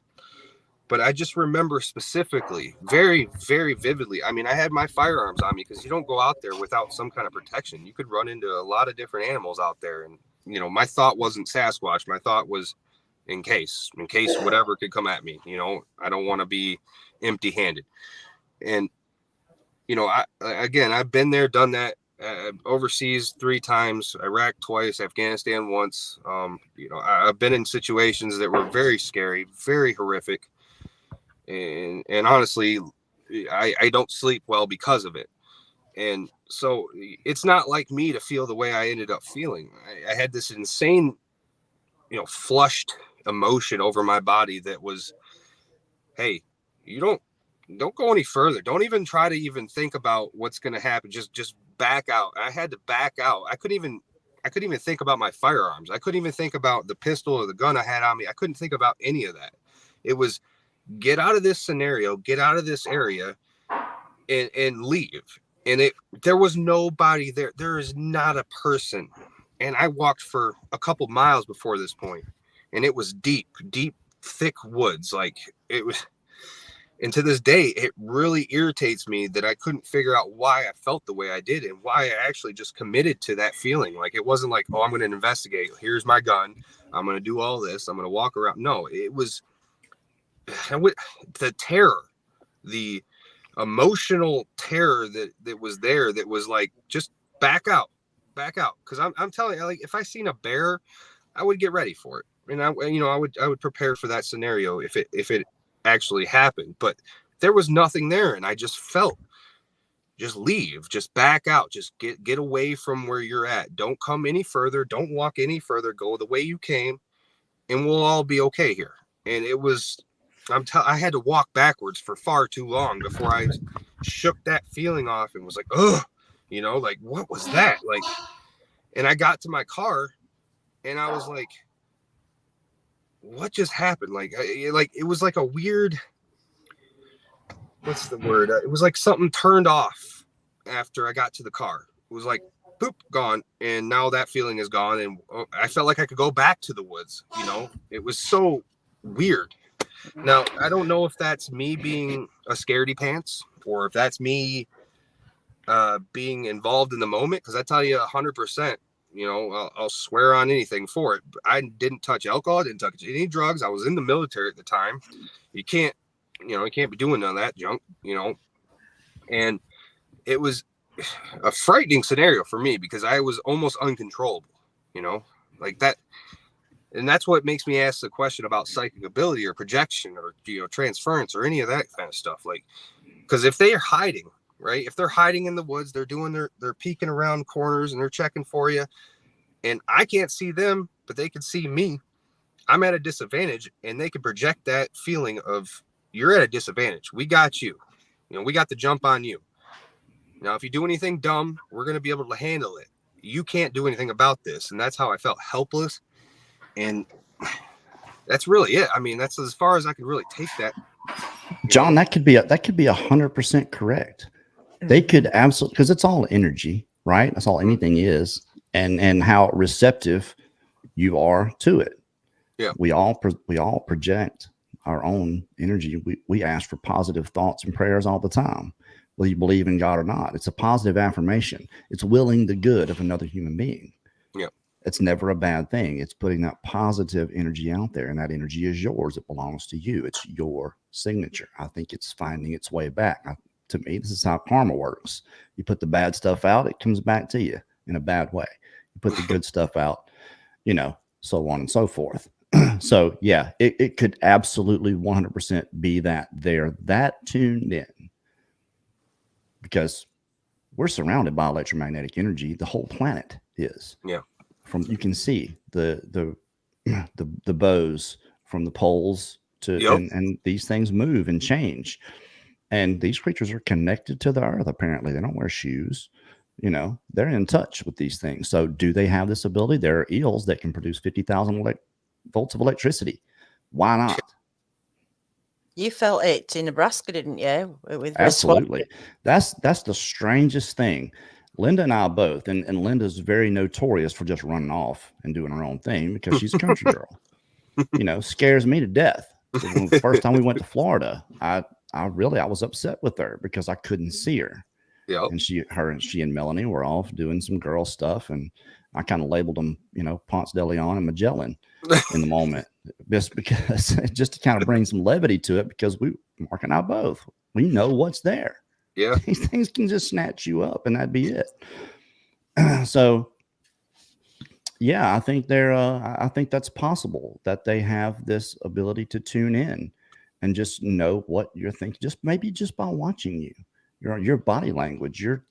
But I just remember specifically, very, very vividly. I mean, I had my firearms on me because you don't go out there without some kind of protection. You could run into a lot of different animals out there. And, my thought wasn't Sasquatch. My thought was in case whatever could come at me. I don't want to be empty handed. And, I've been there, done that. Overseas 3 times, Iraq twice, Afghanistan once. I've been in situations that were very scary, very horrific, and honestly, I don't sleep well because of it. And so it's not like me to feel the way I ended up feeling. I had this insane, flushed emotion over my body that was, hey, you don't go any further. Don't even try to even think about what's going to happen. Just back out. I had to back out. I couldn't even think about my firearms. I couldn't even think about the pistol or the gun I had on me. I couldn't think about any of that. It was get out of this scenario, get out of this area, and leave. And there was nobody there. There is not a person. And I walked for a couple miles before this point, and it was deep, thick woods. Like it was. And to this day, it really irritates me that I couldn't figure out why I felt the way I did and why I actually just committed to that feeling. Like, it wasn't like, oh, I'm going to investigate. Here's my gun. I'm going to do all this. I'm going to walk around. No, it was the terror, the emotional terror that was there, that was like, just back out. Because I'm telling you, like, if I seen a bear, I would get ready for it. And I would prepare for that scenario if it actually happened. But there was nothing there, and I just felt, just leave, just back out, just get away from where you're at. Don't come any further, don't walk any further, go the way you came, and we'll all be okay here. And it was, I had to walk backwards for far too long before I shook that feeling off and was like, ugh, like, what was that? Like, and I got to my car and I was like, what just happened? Like, it was like a weird, what's the word? It was like something turned off after I got to the car. It was like, boop, gone. And now that feeling is gone. And I felt like I could go back to the woods. It was so weird. Now, I don't know if that's me being a scaredy pants or if that's me being involved in the moment. Because I tell you 100%, I'll swear on anything for it. But I didn't touch alcohol. I didn't touch any drugs. I was in the military at the time. You can't be doing none of that junk, And it was a frightening scenario for me because I was almost uncontrollable, like that. And that's what makes me ask the question about psychic ability or projection or, transference or any of that kind of stuff. Like, because if they are hiding, right? If they're hiding in the woods, they're peeking around corners and they're checking for you. And I can't see them but they can see me. I'm at a disadvantage, and they can project that feeling of, you're at a disadvantage. We got you. You know, we got the jump on you. Now, if you do anything dumb, we're going to be able to handle it. You can't do anything about this. And that's how I felt helpless. And that's really it. I mean, that's as far as I could really take that. John, that could be 100% correct. They could absolutely, because it's all energy, right? That's all anything is, and how receptive you are to it. Yeah, we all project our own energy. We ask for positive thoughts and prayers all the time, whether you believe in God or not. It's a positive affirmation. It's willing the good of another human being. Yeah, it's never a bad thing. It's putting that positive energy out there, and that energy is yours. It belongs to you. It's your signature. I think it's finding its way back. To me, this is how karma works. You put the bad stuff out, it comes back to you in a bad way. You put the good stuff out, so on and so forth. So yeah, it could absolutely 100% be that they're that tuned in, because we're surrounded by electromagnetic energy. The whole planet is. Yeah. You can see the bows from the poles to, yep. and these things move and change. And these creatures are connected to the earth. Apparently, they don't wear shoes. They're in touch with these things. So do they have this ability? There are eels that can produce 50,000 volts of electricity. Why not? You felt it in Nebraska, didn't you? With Absolutely. That's the strangest thing. Linda and I both, and Linda's very notorious for just running off and doing her own thing because she's a country girl. Scares me to death. The first time we went to Florida, I was upset with her because I couldn't see her. Yeah. And she and Melanie were off doing some girl stuff, and I kind of labeled them, Ponce de Leon and Magellan in the moment, just to kind of bring some levity to it, because Mark and I both, we know what's there. Yeah. These things can just snatch you up, and that'd be it. So yeah, I think I think that's possible, that they have this ability to tune in and just know what you're thinking, just by watching you, your body language, your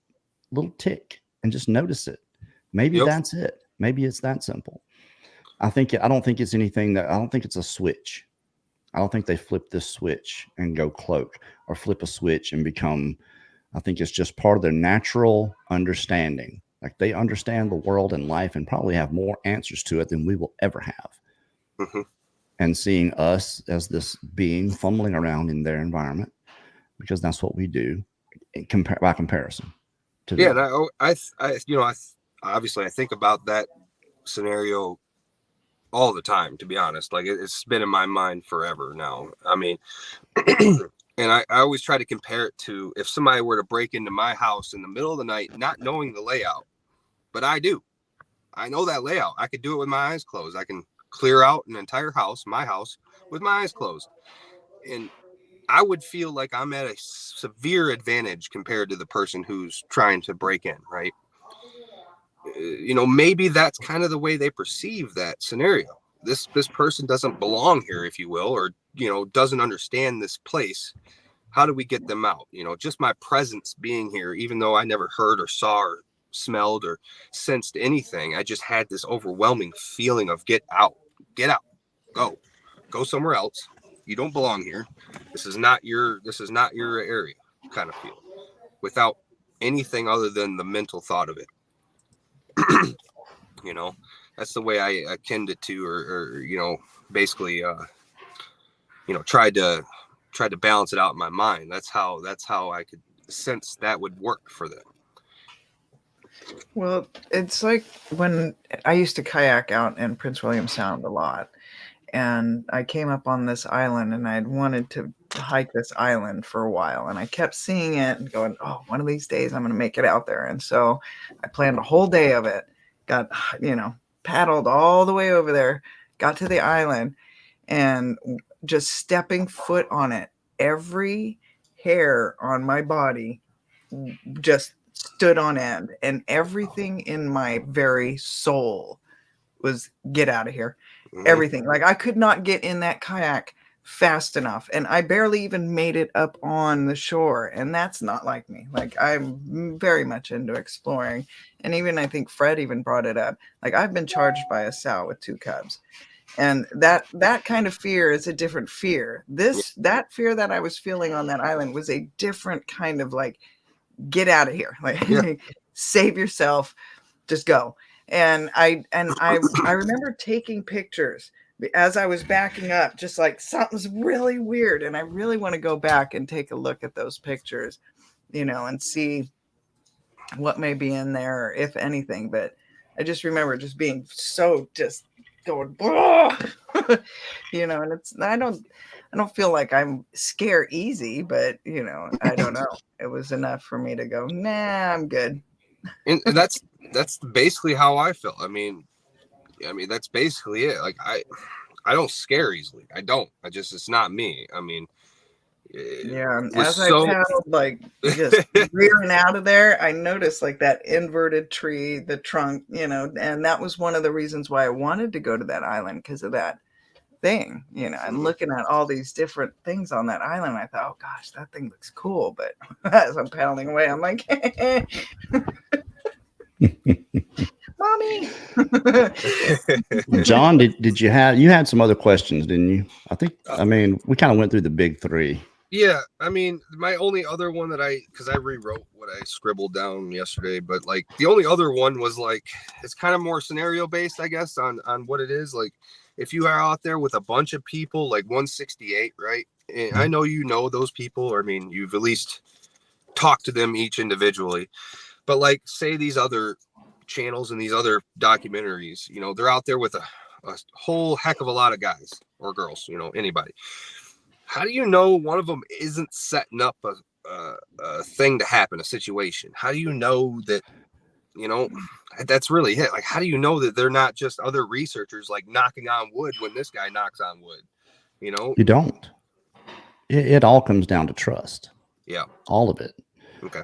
little tick, and just notice it. Maybe that's it. Maybe it's that simple. I don't think it's anything I don't think it's a switch. I don't think they flip this switch and go cloak, or flip a switch and become, I think it's just part of their natural understanding. Like, they understand the world and life and probably have more answers to it than we will ever have. Mm-hmm. And seeing us as this being fumbling around in their environment, because that's what we do by comparison to them. And I obviously I think about that scenario all the time, to be honest. Like, it's been in my mind forever now. I mean, and I always try to compare it to if somebody were to break into my house in the middle of the night, not knowing the layout, but I know that layout. I could do it with my eyes closed. I can clear out an entire house, my house, with my eyes closed. And I would feel like I'm at a severe advantage compared to the person who's trying to break in, right? Maybe that's kind of the way they perceive that scenario. This person doesn't belong here, if you will, or, doesn't understand this place. How do we get them out? Just my presence being here, even though I never heard or saw or smelled or sensed anything, I just had this overwhelming feeling of get out, go somewhere else. You don't belong here. This is not your area, kind of feel, without anything other than the mental thought of it. That's the way I akin it to, or basically tried to balance it out in my mind. That's how I could sense that would work for them. Well, it's like when I used to kayak out in Prince William Sound a lot, and I came up on this island, and I had wanted to hike this island for a while, and I kept seeing it and going, oh, one of these days I'm going to make it out there. And so I planned a whole day of it, got, paddled all the way over there, got to the island, and just stepping foot on it, every hair on my body just stood on end, and everything in my very soul was, get out of here. Mm-hmm. Everything. Like, I could not get in that kayak fast enough, and I barely even made it up on the shore, and that's not like me. Like, I'm very much into exploring, and even I think Fred even brought it up. Like, I've been charged by a sow with 2 cubs, and that kind of fear is a different fear. That fear that I was feeling on that island was a different kind of like, get out of here, like save yourself, just go. And I remember taking pictures as I was backing up, just like something's really weird, and I really want to go back and take a look at those pictures, and see what may be in there, if anything. But I just remember just being so just going, and it's, I don't feel like I'm scare easy, but I don't know. It was enough for me to go, nah, I'm good. And that's basically how I felt. I mean, that's basically it. Like, I don't scare easily. I don't. It's not me. I mean, and as I paddled, like, just rearing out of there, I noticed like that inverted tree, the trunk, and that was one of the reasons why I wanted to go to that island, because of that thing, and looking at all these different things on that island. I thought, oh gosh, that thing looks cool. But as I'm paddling away, I'm like, Mommy. John, did you had some other questions, didn't you? I think, we kind of went through the big 3. Yeah, my only other one because I rewrote what I scribbled down yesterday, but like the only other one was like, it's kind of more scenario based, I guess, on what it is. Like, if you are out there with a bunch of people, like 168, right? And I know those people, or you've at least talked to them each individually, but like, say these other channels and these other documentaries, they're out there with a whole heck of a lot of guys or girls, anybody. How do you know one of them isn't setting up a thing to happen, a situation? How do you know that, that's really it? Like, how do you know that they're not just other researchers, like knocking on wood when this guy knocks on wood? You don't. It all comes down to trust. Yeah. All of it. Okay.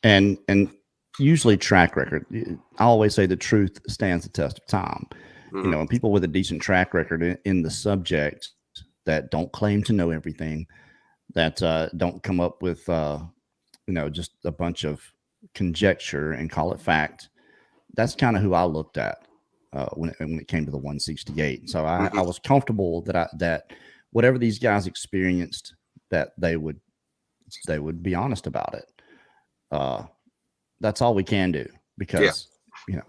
And usually track record. I always say the truth stands the test of time. Mm-hmm. And people with a decent track record in the subject that don't claim to know everything, that don't come up with just a bunch of conjecture and call it fact. That's kind of who I looked at when it came to the 168. So I was comfortable that whatever these guys experienced, that they would be honest about it. That's all we can do, because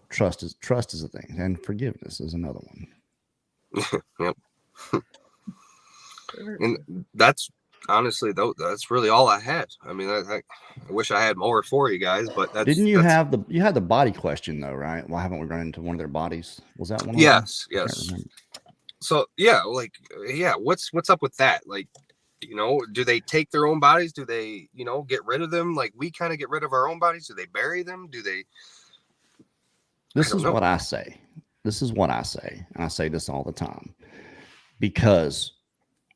trust is a thing, and forgiveness is another one. Yep. And that's honestly, though, that's really all I had. I wish I had more for you guys, but didn't you have the body question though, right? Why haven't we run into one of their bodies? Was that one? Yes. So what's up with that? Like, do they take their own bodies? Do they, get rid of them? Like we kind of get rid of our own bodies. Do they bury them? Do they? This is what I say. And I say this all the time, because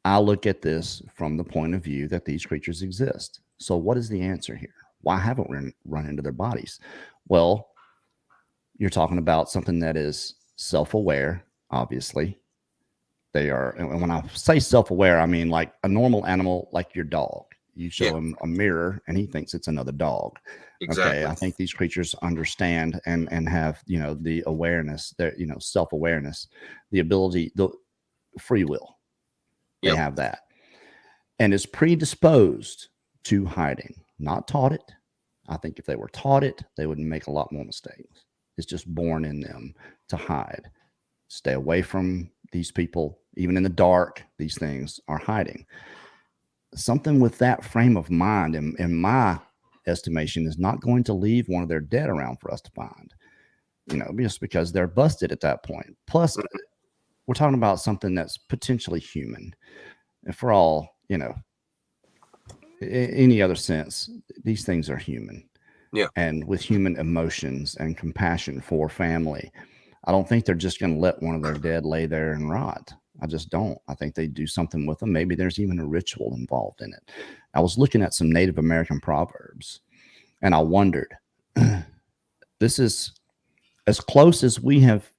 I look at this from the point of view that these creatures exist. So what is the answer here? Why haven't we run into their bodies? Well, you're talking about something that is self-aware, obviously. They are, and when I say self-aware, I mean like a normal animal, like your dog. You show him a mirror and he thinks it's another dog. Exactly. Okay, I think these creatures understand and have, the awareness, their, self-awareness, the ability, the free will. They have that, and is predisposed to hiding, not taught it. I think if they were taught it, they would make a lot more mistakes. It's just born in them to hide, stay away from these people. Even in the dark, these things are hiding. Something with that frame of mind, in my estimation, is not going to leave one of their dead around for us to find, just because they're busted at that point. Plus, we're talking about something that's potentially human. And for all, any other sense, these things are human. Yeah. And with human emotions and compassion for family, I don't think they're just going to let one of their dead lay there and rot. I just don't. I think they do something with them. Maybe there's even a ritual involved in it. I was looking at some Native American proverbs, and I wondered, this is as close as we have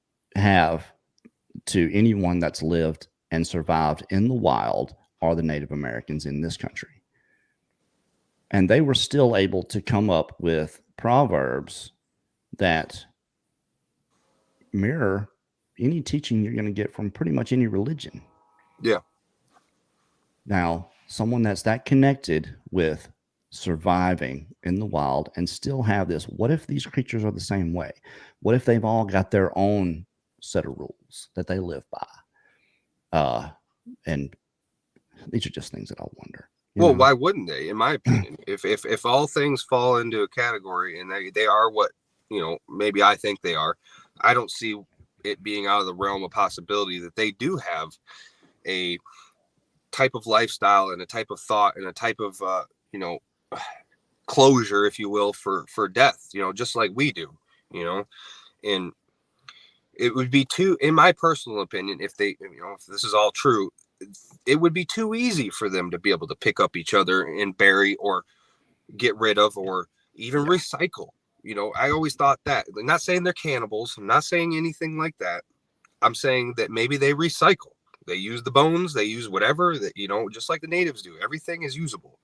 to anyone that's lived and survived in the wild are the Native Americans in this country. And they were still able to come up with proverbs that mirror any teaching you're going to get from pretty much any religion. Yeah. Now, someone that's that connected with surviving in the wild and still have this, what if these creatures are the same way? What if they've all got their own set of rules that they live by? And these are just things that I wonder. Well, why wouldn't they? In my opinion, if all things fall into a category and they are what, you know, maybe I think they are, I don't see it being out of the realm of possibility that they do have a type of lifestyle and a type of thought and a type of, you know, closure, if you will, for death, you know, just like we do, you know. And it would be too, in my personal opinion, if they, you know, if this is all true, it would be too easy for them to be able to pick up each other and bury or get rid of or even recycle. You know, I always thought that. I'm not saying they're cannibals. I'm not saying anything like that. I'm saying that maybe they recycle. They use the bones. They use whatever that, you know, just like the natives do. Everything is usable.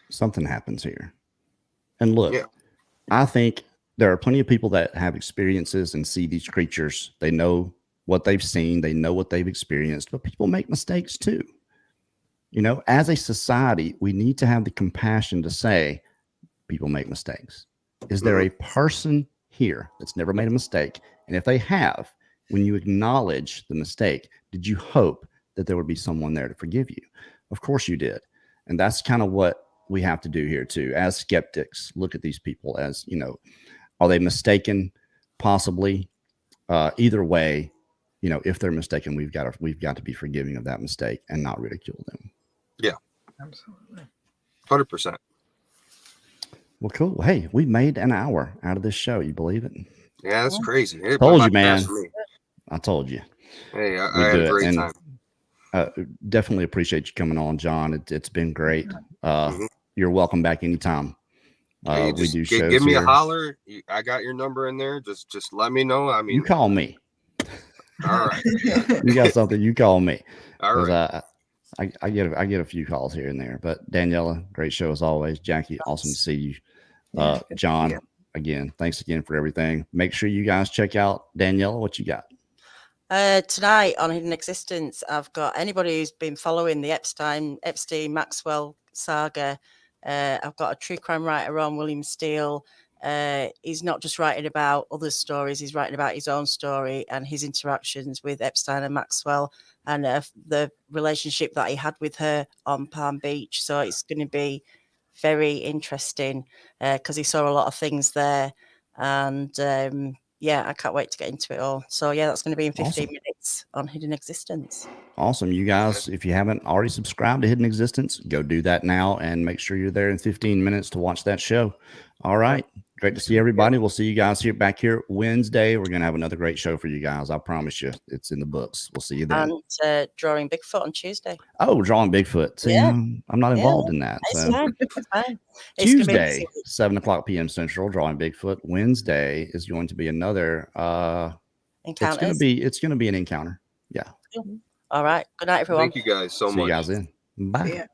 Something happens here. And look, Yeah. I think there are plenty of people that have experiences and see these creatures. They know what they've seen. They know what they've experienced, but people make mistakes too. You know, as a society, we need to have the compassion to say people make mistakes. Is there a person here that's never made a mistake? And if they have, when you acknowledge the mistake, did you hope that there would be someone there to forgive you? Of course you did. And that's kind of what we have to do here too. As skeptics, look at these people as, you know, are they mistaken? Possibly. Either way, you know, if they're mistaken, we've got to be forgiving of that mistake and not ridicule them. Yeah, Absolutely. 100%. Well, cool. Hey, we made an hour out of this show. You believe it? Yeah, that's crazy. It Told went you, by man. fast for me. I told you. Hey, I We had do a it. great And, time. Definitely appreciate you coming on, John. It's been great. You're welcome back anytime. Hey, We do shows give me here. a holler. I got your number in there. Just let me know. I mean, You call me. all right. You got something, you call me. All right. I get a few calls here and there. But Daniela, great show as always. Jackie, awesome to see you. Yeah, good to see John, you. again, thanks again for everything. Make sure you guys check out Daniela. What you got? Tonight on Hidden Existence, I've got anybody who's been following the Epstein Maxwell saga. I've got a true crime writer on, William Steele. He's not just writing about other stories, he's writing about his own story and his interactions with Epstein and Maxwell and the relationship that he had with her on Palm Beach. So it's going to be very interesting because he saw a lot of things there. And yeah, I can't wait to get into it all. So yeah, that's going to be in 15 minutes on Hidden Existence. Awesome. You guys, if you haven't already subscribed to Hidden Existence, go do that now and make sure you're there in 15 minutes to watch that show. All right. Great to see everybody. We'll see you guys back here Wednesday. We're going to have another great show for you guys. I promise you. It's in the books. We'll see you then. And drawing Bigfoot on Tuesday. Oh, drawing Bigfoot. See, Yeah. I'm not involved in that. It's So fine. It's fine. It's gonna be Tuesday, busy. 7:00 p.m. Central, drawing Bigfoot. Wednesday is going to be another Encounters. it's gonna be an encounter. Yeah. All right. Good night, everyone. Thank you guys so See much. you guys then. Bye. Yeah.